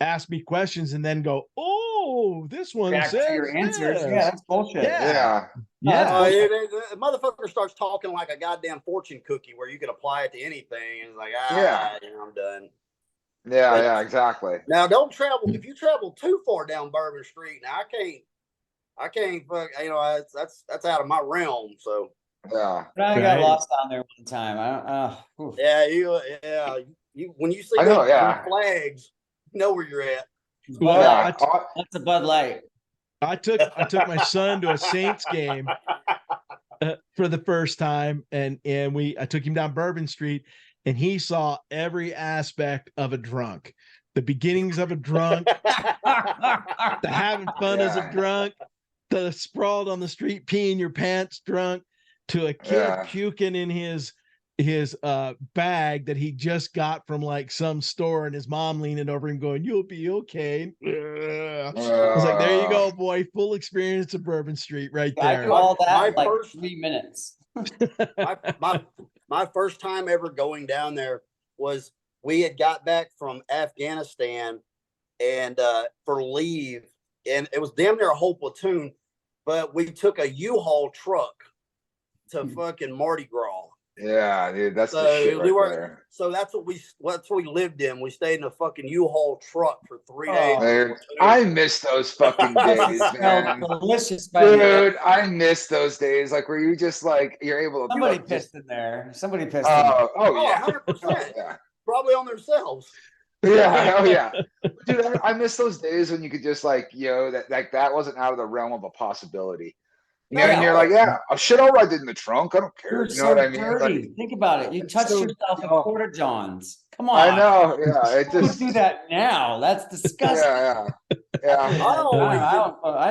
ask me questions and then go, oh, this one Back says to your answers. this. Yeah, that's bullshit. Yeah. The motherfucker starts talking like a goddamn fortune cookie where you can apply it to anything. And it's like, I'm done. Yeah, exactly. Now don't travel. If you travel too far down Bourbon Street, now I can't fuck, that's out of my realm. So yeah. I got lost down there one time. You when you see those flags, you know where you're at. Well, that's a Bud Light. I took my son to a Saints game for the first time, and I took him down Bourbon Street, and he saw every aspect of a drunk, the beginnings of a drunk, the having fun as a drunk, the sprawled on the street peeing your pants drunk, to a kid puking in his bag that he just got from like some store, and his mom leaning over him going, "You'll be okay." I was like, there you go, boy. Full experience of Bourbon Street right there. I do all that in like 3 minutes. my first time ever going down there was we had got back from Afghanistan and for leave, and it was damn near a whole platoon, but we took a U-Haul truck to fucking Mardi Gras. Yeah, dude, that's the shit right there. So that's what we lived in. We stayed in a fucking U-Haul truck for 3 days. Dude, I miss those fucking days, man. Delicious, dude. I miss those days, like where you just like you're able to. Somebody pissed in there. Somebody pissed. Oh yeah, 100%. Probably on themselves. Yeah, dude. I miss those days when you could just like, that wasn't out of the realm of a possibility. And you're like, shit, I'll ride it in the trunk. I don't care. You know what I mean? Like, think about it. You touched yourself at Porta Johns. Come on. I know. Yeah, it just do that now. That's disgusting. I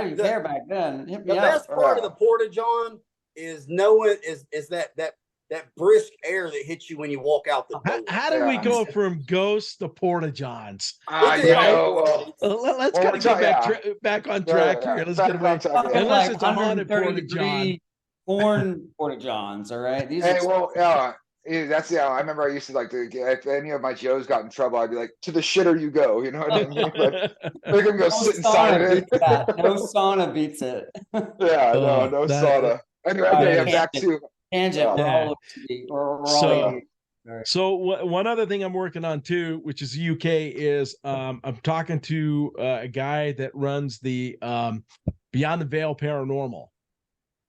didn't care back then. The best part of the Porta John is knowing is that brisk air that hits you when you walk out the door. How did we go from ghosts to Porta Johns? Let's kind of get back on track here. Let's get away. Unless it's a haunted Porta John. Corn Porta Johns, all right? That's I remember I used to like to, if any of my Joes got in trouble, I'd be like, to the shitter you go, you know what I mean? Like, they're gonna go sit inside of it. No sauna beats it. No sauna. Anyway, back to tangent. So one other thing I'm working on too, which is UK, is I'm talking to a guy that runs the Beyond the Veil Paranormal,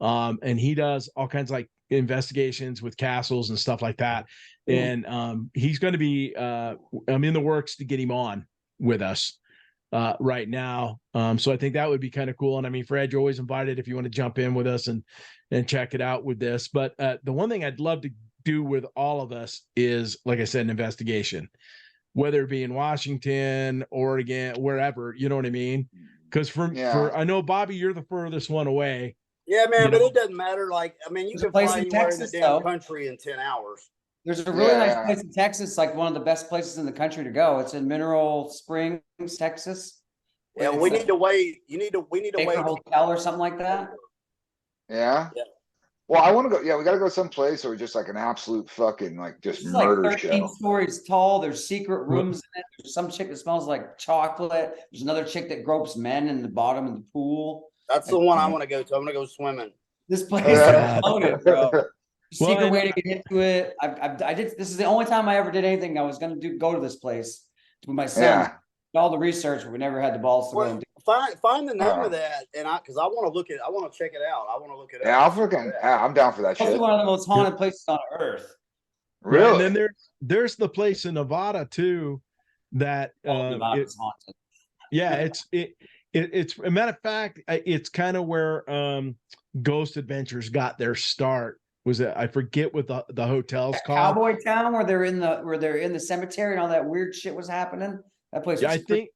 and he does all kinds of like investigations with castles and stuff like that. And he's going to be I'm in the works to get him on with us right now. So I think that would be kind of cool. And I mean, Fred, you're always invited if you want to jump in with us and check it out with this. But the one thing I'd love to do with all of us is, like I said, an investigation, whether it be in Washington, Oregon, wherever, you know what I mean? Because for I know, Bobby, you're the furthest one away. Yeah, man, but it doesn't matter. Like, I mean, you can fly anywhere in the damn country in 10 hours. There's a really nice place in Texas, like one of the best places in the country to go. It's in Mineral Springs, Texas. Yeah, we need to wait. We need to wait. Hotel or something like that. Yeah. Well, I want to go. Yeah, we got to go someplace or just like an absolute fucking like just murder like 13 show. stories tall. There's secret rooms in it. There's some chick that smells like chocolate. There's another chick that gropes men in the bottom of the pool. That's the one I want to go to. I'm going to go swimming. This place is loaded, bro. Secret way to get into it. I did. This is the only time I ever did anything. I was going to go to this place with my son. Yeah. All the research, but we never had the balls to go and do it. Find the name of that, and because I want to I want to check it out. I want to look it out. I'm down for that shit. It's one of the most haunted places on earth. Really? And then there's the place in Nevada too that Nevada's haunted. Yeah, it's a matter of fact, it's kind of where Ghost Adventures got their start. Was it? I forget what the hotel's called. Cowboy Town, where they're in the cemetery and all that weird shit was happening. That place. Yeah, I think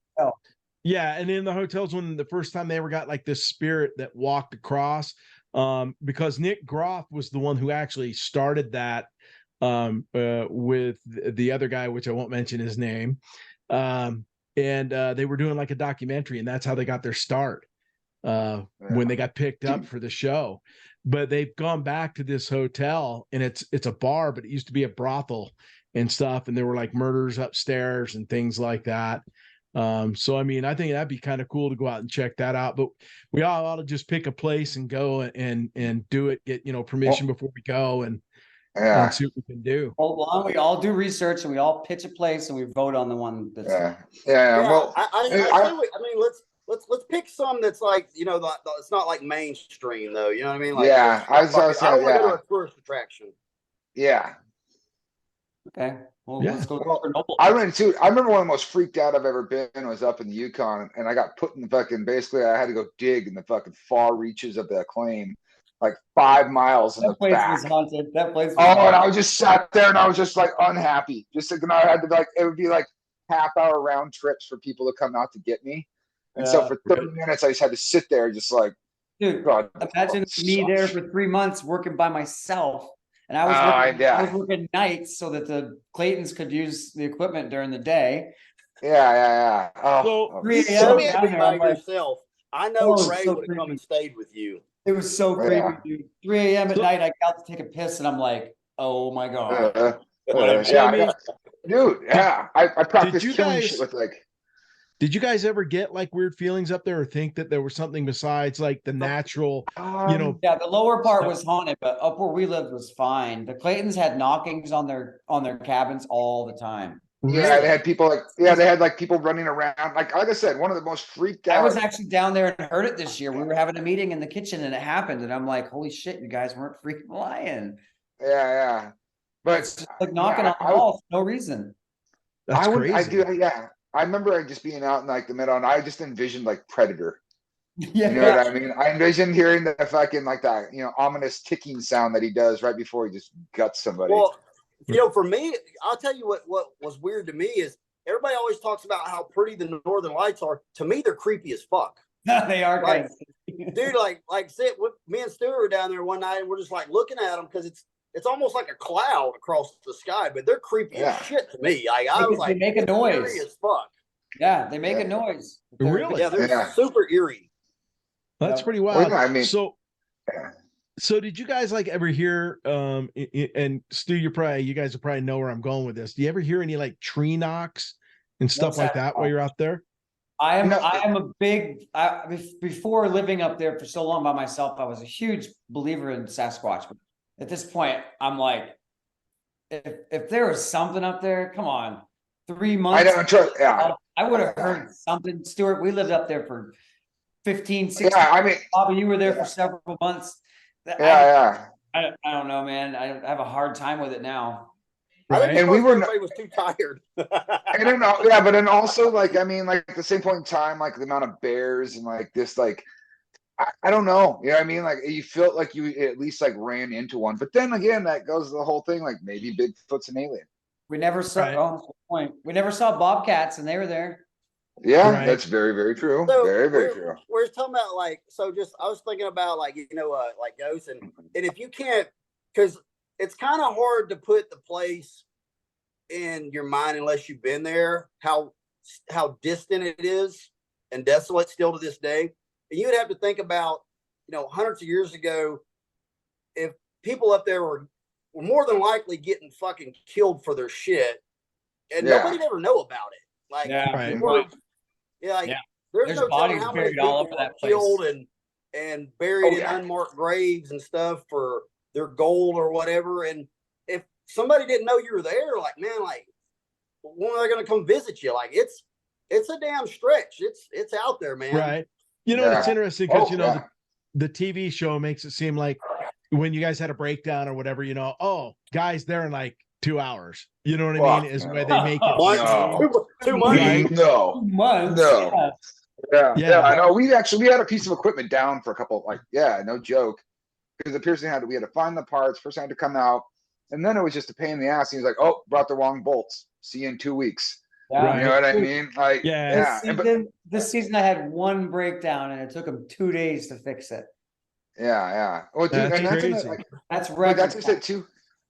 Yeah, and in the hotels when the first time they ever got like this spirit that walked across, because Nick Groff was the one who actually started that with the other guy, which I won't mention his name. And they were doing like a documentary, and that's how they got their start when they got picked up for the show. But they've gone back to this hotel, and it's a bar, but it used to be a brothel and stuff, and there were like murders upstairs and things like that. So I mean, I think that'd be kind of cool to go out and check that out. But we all ought to just pick a place and go and do it, get permission before we go and see what we can do. Well, why don't we all do research and we all pitch a place and we vote on the one that's Well, I mean, let's pick some that's like, it's not like mainstream though. You know what I mean? Like, Yeah, I don't want to go to a tourist attraction. Yeah. Okay. Well, Yeah. let's go. I remember one of the most freaked out I've ever been was up in the Yukon, and I got put in the fucking, basically I had to go dig in the fucking far reaches of the Acclaim, like 5 miles in the place back. was haunted. That place was and haunted. I was just sat there and I was just like unhappy. Just thinking I had to like, it would be like half-hour round trips for people to come out to get me. And so for 30 minutes I just had to sit there just like, dude, God, imagine me there for 3 months working by myself. And I was working nights so that the Claytons could use the equipment during the day. Yeah. So 3 You a.m. down there yourself. I know Ray so would have come and stayed with you. It was so creepy, dude. 3 a.m. at night, I got to take a piss, and I'm like, "Oh my god!" Dude, I practiced you killing guys- shit with like. Did you guys ever get like weird feelings up there, or think that there was something besides like the natural, Yeah, the lower part was haunted, but up where we lived was fine. The Claytons had knockings on their cabins all the time. Yeah, they had people they had like people running around. Like I said, one of the most freaked out. I was actually down there and heard it this year. We were having a meeting in the kitchen and it happened, and I'm like, "Holy shit, you guys weren't freaking lying." Yeah. But it's just like knocking on the walls for no reason. That's crazy. I remember just being out in like the middle, and I just envisioned like Predator. Yeah. You know what I mean? I envisioned hearing the fucking like that, ominous ticking sound that he does right before he just guts somebody. Well, for me, I'll tell you what was weird to me is everybody always talks about how pretty the Northern Lights are. To me, they're creepy as fuck. They are, like, dude. Me and Stuart were down there one night, and we're just like looking at them because it's almost like a cloud across the sky, but they're creepy as shit to me. I was like, they make a noise. Eerie as fuck. Yeah, they make a noise. Really? Yeah, they're super eerie. That's pretty wild. Well, I mean, so did you guys like ever hear and Stu, you guys will probably know where I'm going with this. Do you ever hear any like tree knocks and stuff like that while you're out there? I am a big before living up there for so long by myself, I was a huge believer in Sasquatch. But at this point, I'm like, if there was something up there, come on. 3 months. I would have heard something. Stuart, we lived up there for 15, 16. Yeah, I mean, Bobby, you were there for several months. I don't know, man. I have a hard time with it now. Right? And everybody was too tired. I don't know. Yeah, but then also like, I mean, like at the same point in time, like the amount of bears and like this, like, I don't know. You know what I mean? Like you felt like you at least like ran into one, but then again, that goes to the whole thing. Like maybe Bigfoot's an alien. We never saw. We never saw bobcats, and they were there. Yeah, that's very, very true. So very, very true. We're talking about like, I was thinking about like, like ghosts and if you can't, because it's kind of hard to put the place in your mind unless you've been there, how distant it is and desolate still to this day. And you would have to think about, hundreds of years ago, if people up there were more than likely getting fucking killed for their shit, and nobody'd ever know about it. Like, there's no telling how many people were killed and buried in unmarked graves and stuff for their gold or whatever. And if somebody didn't know you were there, like, man, like, when are they going to come visit you? Like, it's a damn stretch. It's out there, man. Right. It's interesting because the TV show makes it seem like when you guys had a breakdown or whatever, guys there in like 2 hours. You know what I mean? Is where they make it. 2 months. Right? No. 2 months. No. Yeah. I know. We had a piece of equipment down for a couple. Like, no joke. Because the Pearson we had to find the parts. First, had to come out, and then it was just a pain in the ass. He was like, "Oh, brought the wrong bolts. See you in 2 weeks." Yeah. You know what I mean? Like, Yeah. yeah. This season I had one breakdown and it took them 2 days to fix it. Yeah. Well, dude, That's and that's crazy. like, That's but record that's just time. it too.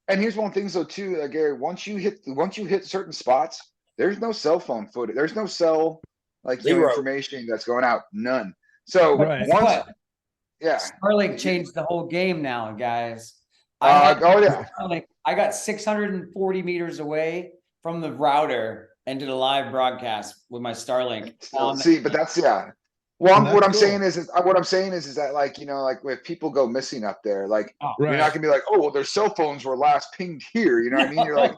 And here's one thing though too, Gary. Once you hit certain spots, there's no cell phone footage. There's no cell Zero. information that's going out. None. So But Right. guess once, what? yeah. Starlink changed the whole game now, guys. Oh yeah. Starlink, I got 640 meters away from the router and did a live broadcast with my Starlink. So, see, but that's yeah. Well, That's what I'm cool. saying is that like like if people go missing up there, like Oh, you're not Right. gonna be like, oh well, their cell phones were last pinged here. You know what I mean? You're like,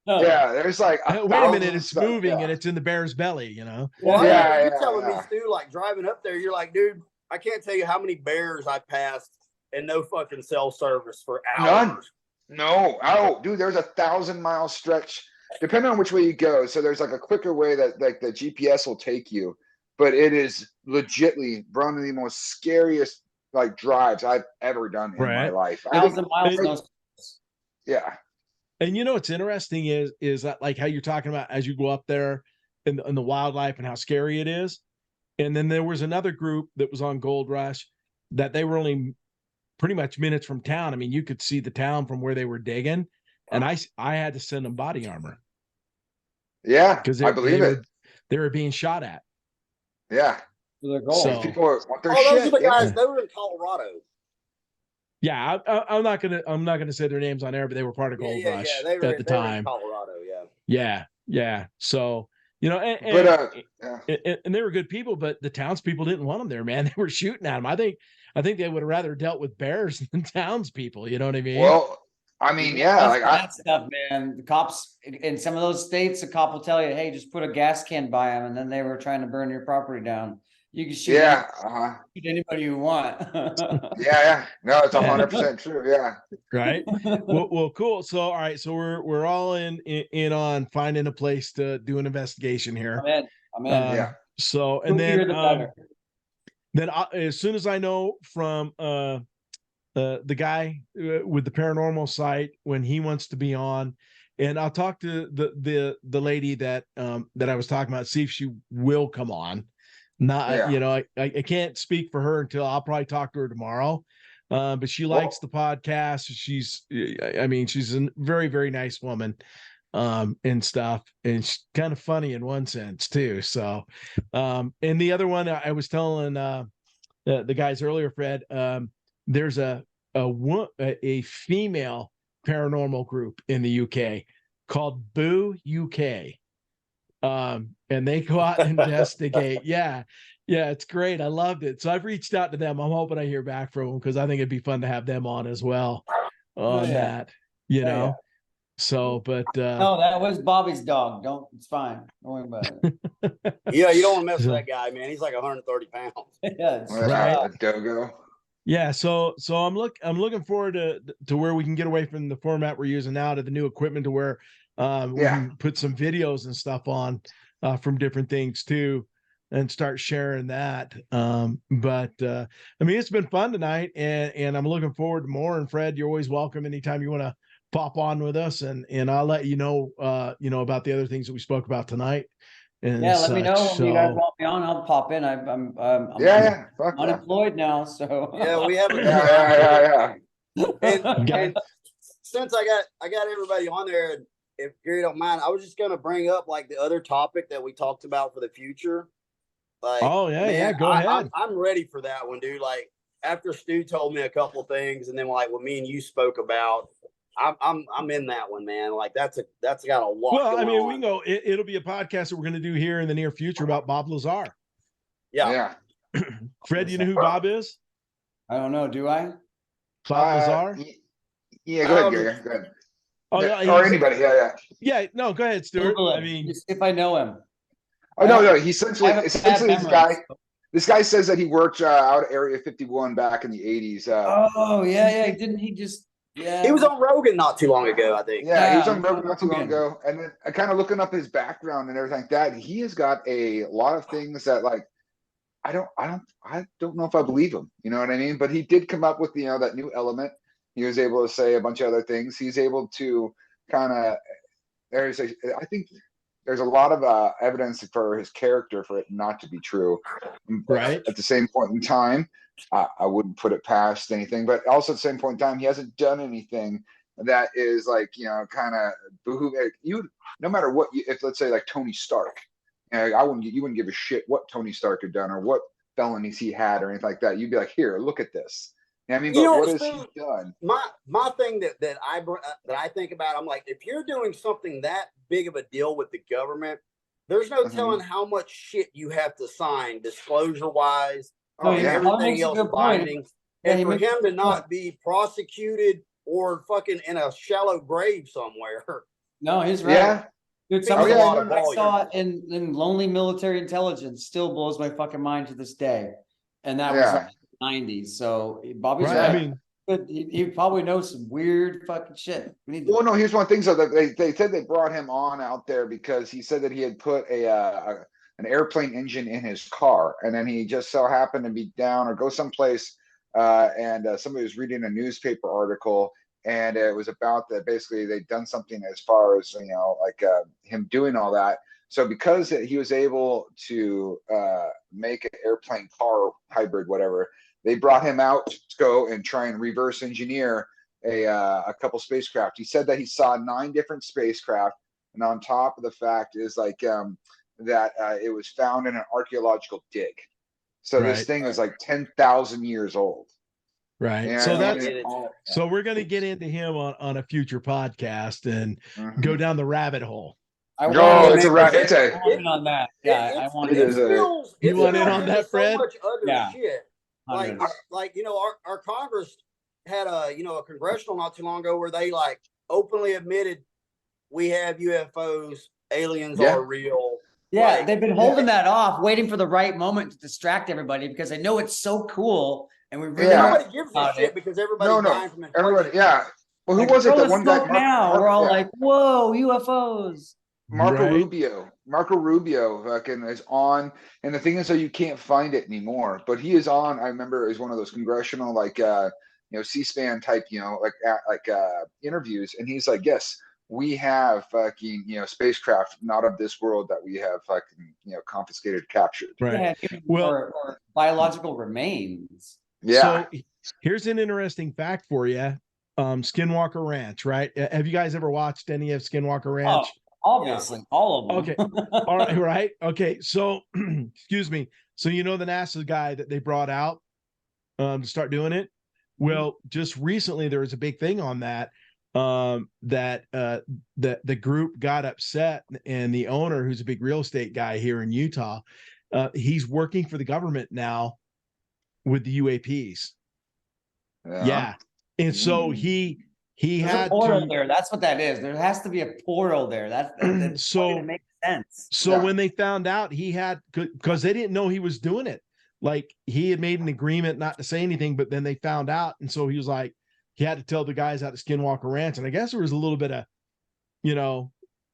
no. yeah, there's like Wait a minute, thousands it's of- moving yeah. and it's in the bear's belly, you know? Well, Yeah, I remember you yeah, telling me, yeah. Stu, like driving up there, you're like, dude, I can't tell you how many bears I passed and no fucking cell service for hours. None. No, oh, dude, there's a 1,000-mile stretch, depending on which way you go. So there's like a quicker way that like the GPS will take you, but it is legitly one of the most scariest like drives I've ever done in my Right. life. I think, 1,000 miles, no service. yeah, And you know what's interesting is that like how you're talking about as you go up there in the wildlife and how scary it is. And then there was another group that was on Gold Rush that they were only pretty much minutes from town. I mean, you could see the town from where they were digging, and I had to send them body armor yeah, because I believe it. they were being shot at. Yeah, For their goal. So- people want their Oh, those shit. are the guys. Yeah. They were in Colorado. Yeah, I'm not gonna say their names on air, but they were part of Gold Rush They were, at the they were in time. Colorado. Yeah. So and, But yeah. and they were good people, but the townspeople didn't want them there, man. They were shooting at them. I think they would have rather dealt with bears than townspeople. You know what I mean? Well, I mean, yeah, That's like that stuff, man. The cops in some of those states, the cop will tell you, "Hey, just put a gas can by them," and then they were trying to burn your property down. You can shoot, yeah, shoot anybody you want. yeah. No, it's Yeah. 100% true. Yeah. Right. Well, cool. So all right, so we're all in on finding a place to do an investigation here. I'm in. Yeah. So and Spookier then the better. then as soon as I know from the guy with the paranormal site when he wants to be on, and I'll talk to the lady that I was talking about, see if she will come on. Not Yeah. you know, I can't speak for her until I'll probably talk to her tomorrow. But she likes the podcast. She's a very, very nice woman and stuff, and she's kind of funny in one sense too. So and the other one I was telling the guys earlier, Fred, there's a female paranormal group in the UK called Boo UK. And they go out and investigate. Yeah, it's great. I loved it. So I've reached out to them. I'm hoping I hear back from them because I think it'd be fun to have them on as well on that, you know. So, but No, that was Bobby's dog. It's fine. Don't worry about it. Yeah, you don't want to mess with that guy, man. He's like 130 pounds. Yes. Right. A dogo. yeah, so I'm looking forward to where we can get away from the format we're using now to the new equipment to where we can put some videos and stuff on from different things too and start sharing that. But I mean, it's been fun tonight and I'm looking forward to more. And Fred, you're always welcome anytime you want to pop on with us and I'll let you know about the other things that we spoke about tonight. And let me know when you guys So want me on. I'll pop in. I'm Fuck yeah. unemployed now, so Yeah, we haven't. Yeah. And since I got everybody on there, if Gary don't mind, I was just gonna bring up like the other topic that we talked about for the future. Like, oh yeah, go ahead. I'm ready for that one, dude. Like after Stu told me a couple things, and then like what me and you spoke about, I'm in that one, man. Like that's got a lot. Well, I mean, on. we can go. It'll be a podcast that we're going to do here in the near future about Bob Lazar. Yeah. Fred, you know who Bob is? I don't know. Do I? Bob Lazar? Yeah, go ahead, Gary. Go ahead. Oh, Yeah, no, or anybody. Yeah. Yeah, no, go ahead, Stuart. Google him. I mean, Just if I know him. Oh no, he's I have a essentially bad this memory, guy. so- This guy says that he worked out at Area 51 back in the 80s. Oh yeah. Didn't he just? Yeah. He was on Rogan not too long ago, I think. Yeah, he was Yeah, on Rogan not too long Rogan. ago. And then kind of looking up his background and everything like that, he has got a lot of things that like I don't know if I believe him. You know what I mean? But he did come up with that new element. He was able to say a bunch of other things. He's able to kind of I think there's a lot of evidence for his character for it not to be true. But Right. at the same point in time, I wouldn't put it past anything. But also at the same point in time, he hasn't done anything that is like, kind of you. No matter what, if let's say like Tony Stark, you wouldn't give a shit what Tony Stark had done or what felonies he had or anything like that. You'd be like, here, look at this. You know what I mean? But what has he done? My thing that I think about, I'm like, if you're doing something that big of a deal with the government, there's no telling how much shit you have to sign disclosure wise, everything else binding. And for him to not be prosecuted or fucking in a shallow grave somewhere. No, he's right. Yeah. Dude, some of the I saw in Lonely Military Intelligence still blows my fucking mind to this day. And that was like the 90s. So Bobby's right. I mean, he probably knows some weird fucking shit. Well, no, here's one thing. So that they said they brought him on out there because he said that he had put an airplane engine in his car, and then he just so happened to be down or go someplace, and somebody was reading a newspaper article, and it was about that basically they'd done something as far as like him doing all that. So because he was able to make an airplane car hybrid, whatever, they brought him out to go and try and reverse engineer a couple spacecraft. He said that he saw 9 different spacecraft, and on top of the fact is like that it was found in an archaeological dig. So this thing is like 10,000 years old. Right. And so we're going to get into him on a future podcast and go down the rabbit hole. I want on that. Yeah, I want it. You want in on that, Fred? So much other shit. Like our Congress had a congressional not too long ago where they like openly admitted we have UFOs, aliens are real. Yeah, they've been holding that off, waiting for the right moment to distract everybody because they know it's so cool, and we really nobody gives a shit because everybody's dying from inflation. Everybody, well, who was it? That one guy. We're all like, "Whoa, UFOs!" Marco Rubio fucking is on, and the thing is, so you can't find it anymore. But he is on. I remember is one of those congressional C-SPAN type interviews, and he's like, yes, we have fucking spacecraft not of this world that we have fucking confiscated, captured. Right. Or biological remains. Yeah. So here's an interesting fact for you. Skinwalker Ranch, right? Have you guys ever watched any of Skinwalker Ranch? Obviously, all of them. Okay. All right. Right. Okay. So, excuse me. So, the NASA guy that they brought out to start doing it. Well, just recently there was a big thing on that, that the group got upset, and the owner, who's a big real estate guy here in Utah, he's working for the government now with the UAPs. Yeah. And so he There's had a portal there. That's what that is. There has to be a portal there. That's so it makes sense. So when they found out he had, because they didn't know he was doing it, like he had made an agreement not to say anything, but then they found out, and so he was like, he had to tell the guys out at Skinwalker Ranch, and I guess there was a little bit of,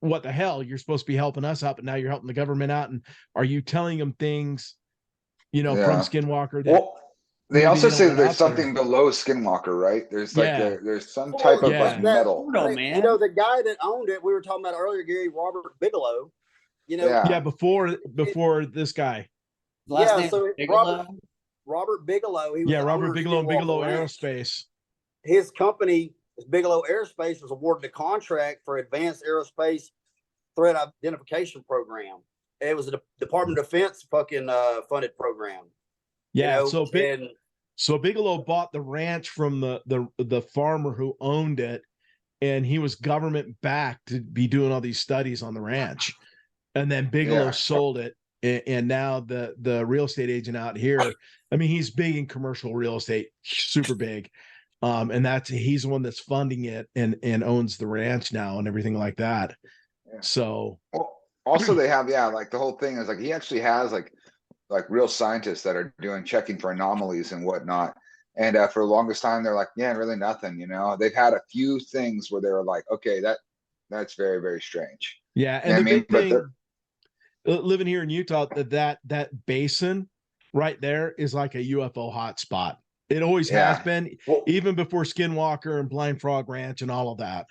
what the hell? You're supposed to be helping us out, but now you're helping the government out, and are you telling them things, from Skinwalker? They also say there's something below Skinwalker, right? There's there's some type of metal. The guy that owned it, we were talking about earlier, Gary, Robert Bigelow. Before this guy. Last name Bigelow? Robert Bigelow. He was Robert Bigelow, Bigelow Aerospace. His company, Bigelow Aerospace, was awarded a contract for Advanced Aerospace Threat Identification Program. It was a Department of Defense fucking funded program. Yeah, so Bigelow bought the ranch from the farmer who owned it, and he was government backed to be doing all these studies on the ranch. And then Bigelow sold it, and now the real estate agent out here, I mean, he's big in commercial real estate, super big. And he's the one that's funding it and owns the ranch now and everything like that. Yeah. So also they have, like the whole thing is like, he actually has like real scientists that are checking for anomalies and whatnot. And for the longest time, they're like, really nothing, They've had a few things where they were like, okay, that's very, very strange. Yeah. And the big thing, living here in Utah, that basin right there is like a UFO hotspot. It always has been, even before Skinwalker and Blind Frog Ranch and all of that.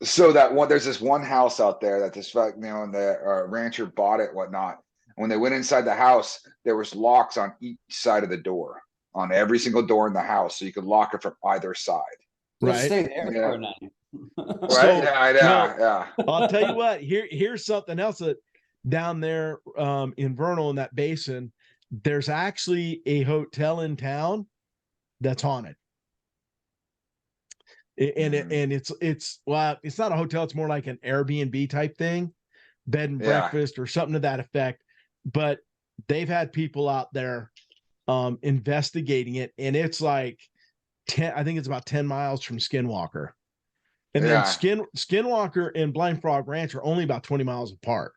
So that one, there's this one house out there that this, and the rancher bought it, whatnot. When they went inside the house, there was locks on each side of the door, on every single door in the house, so you could lock it from either side. Just Right. stay there Yeah. for a night. Right? So, Yeah. I'll tell you what, here's something else that down there in Vernal, in that basin, there's actually a hotel in town that's haunted. And it's well, it's not a hotel, it's more like an Airbnb type thing, bed and Yeah. breakfast or something to that effect. But they've had people out there investigating it, and it's like 10, I think it's about 10 miles from Skinwalker. And then Yeah. Skinwalker and Blind Frog Ranch are only about 20 miles apart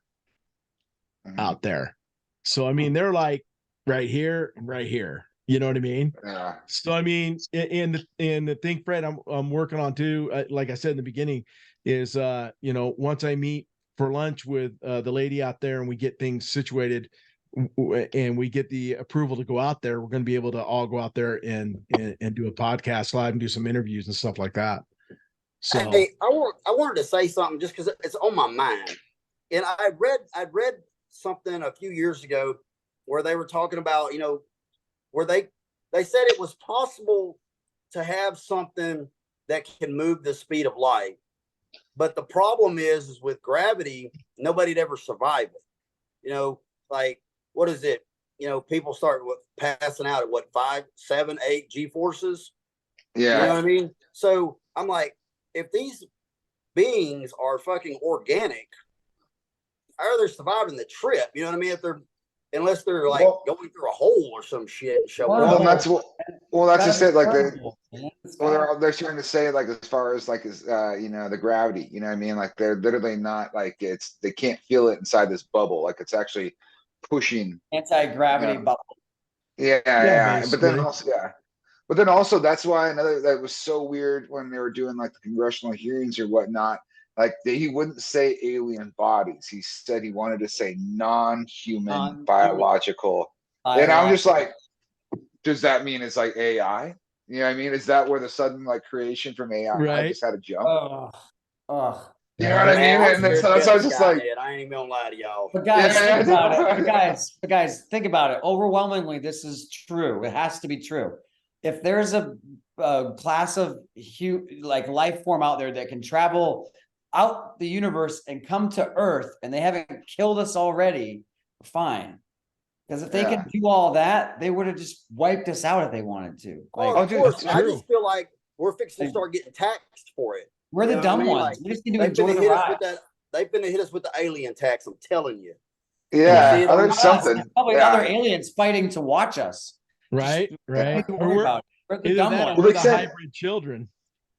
out there. So I mean, they're like right here and right here. You know what I mean? Yeah. So I mean, and the thing, Fred, I'm working on too, like I said in the beginning, is once I meet for lunch with the lady out there and we get things situated and we get the approval to go out there, we're going to be able to all go out there and do a podcast live and do some interviews and stuff like that. So hey, I wanted to say something just because it's on my mind, and I'd read something a few years ago where they were talking about, where they said it was possible to have something that can move the speed of light, but the problem is with gravity, nobody'd ever survive it. Like, what is it? People start passing out at what, 5, 7, 8 G forces. Yeah. You know what I mean? So I'm like, if these beings are fucking organic, how are they surviving the trip? You know what I mean? Unless they're like going through a hole or some shit. Well, that's just it. Like they're trying to say, like, as far as like the gravity. You know what I mean? Like they're literally not like they can't feel it inside this bubble. Like it's actually pushing anti-gravity bubble. Yeah. But then also that's why that was so weird when they were doing like the congressional hearings or whatnot. Like he wouldn't say alien bodies. He said he wanted to say non-human biological. And I'm just like, does that mean it's like AI? You know what I mean? Is that where the sudden like creation from AI right. just had a jump? You know what I mean? And that's I was just like, I ain't even gonna lie to y'all. But guys, think about it. Guys, think about it. Overwhelmingly, this is true. It has to be true. If there's a class of like life form out there that can travel out the universe and come to Earth, and they haven't killed us already, we're fine. Because if they can do all that, they would have just wiped us out if they wanted to. Like, of course, I just feel like we're fixing to start getting taxed for it. We're the dumb ones. Like, we just need to enjoy the ride. They've been to hit us with the alien tax. I'm telling you. Yeah, there's something. Probably other aliens fighting to watch us. Right. We're the dumb ones. We're the hybrid children.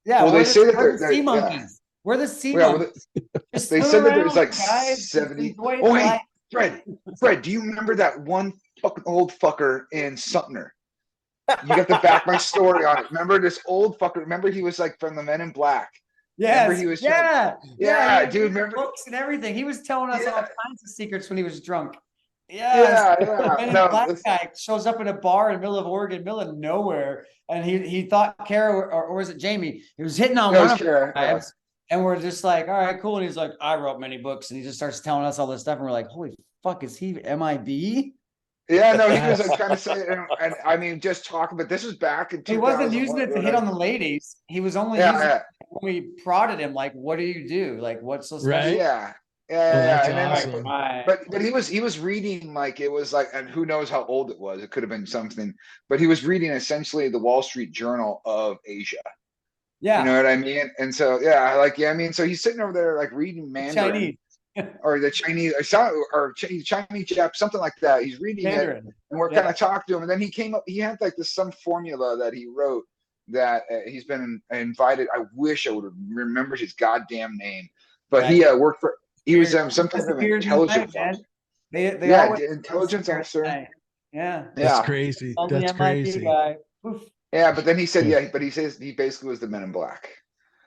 Yeah, well, they say that we're the sea monkeys. We're the sea monkeys. They said that there's like 70. Oh, hey, Fred, do you remember that one fucking old fucker in Sumter? You got to back my story on it. Remember this old fucker? Remember he was like from the Men in Black. Yes. He was yeah, dude. Remember books and everything. He was telling us all kinds of secrets when he was drunk. Yeah. The black guy shows up in a bar in the middle of Oregon, middle of nowhere, and he thought Kara or was it Jamie? He was hitting on one of the guys, and we're just like, all right, cool. And he's like, I wrote many books, and he just starts telling us all this stuff, and we're like, holy fuck, is he MIB? Yeah, no, he was like kind of saying, and I mean, just talking, but this was back in 2000. He wasn't using it to hit on the ladies. He was only using it when we prodded him, like, what do you do? Like, what's so special? Yeah. That's and then, awesome. But he was reading, like, it was like, and who knows how old it was. It could have been something, but he was reading essentially the Wall Street Journal of Asia. Yeah. You know what I mean? And so, I mean, so he's sitting over there, like, reading Mandarin. Chinese. or the Chinese or Chinese chap, something like that. He's reading Mandarin. It, and we're kind of talking to him. And then he came up. He had like some formula that he wrote that he's been invited. I wish I would have remembered his goddamn name, but he worked for. He was some type of intelligence officer. Intelligence officer. Yeah, that's crazy. That's crazy. Yeah, but then he said, but he says he basically was the Men in Black.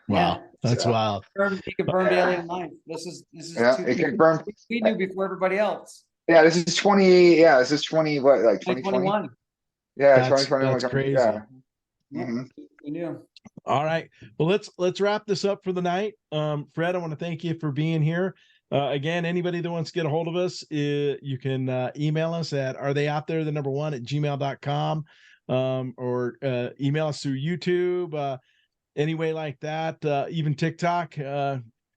Wow, that's wild. He confirmed alien life. This is it confirmed. We knew before everybody else. Yeah, this is 20. Yeah, this is 20. What, like 2021? Yeah, 2021. That's crazy. Yeah. We knew. All right. Well, let's wrap this up for the night. Fred, I want to thank you for being here. Again, anybody that wants to get a hold of us, you can email us at aretheyouthere1@gmail.com, or email us through YouTube, any way like that, even TikTok.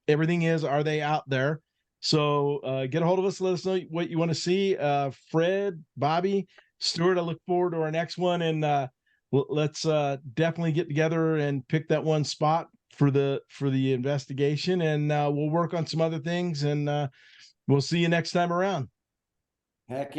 Everything is Are They Out There? So get a hold of us. Let us know what you want to see. Fred, Bobby, Stuart, I look forward to our next one. And let's definitely get together and pick that one spot for the investigation. And we'll work on some other things. And we'll see you next time around. Heck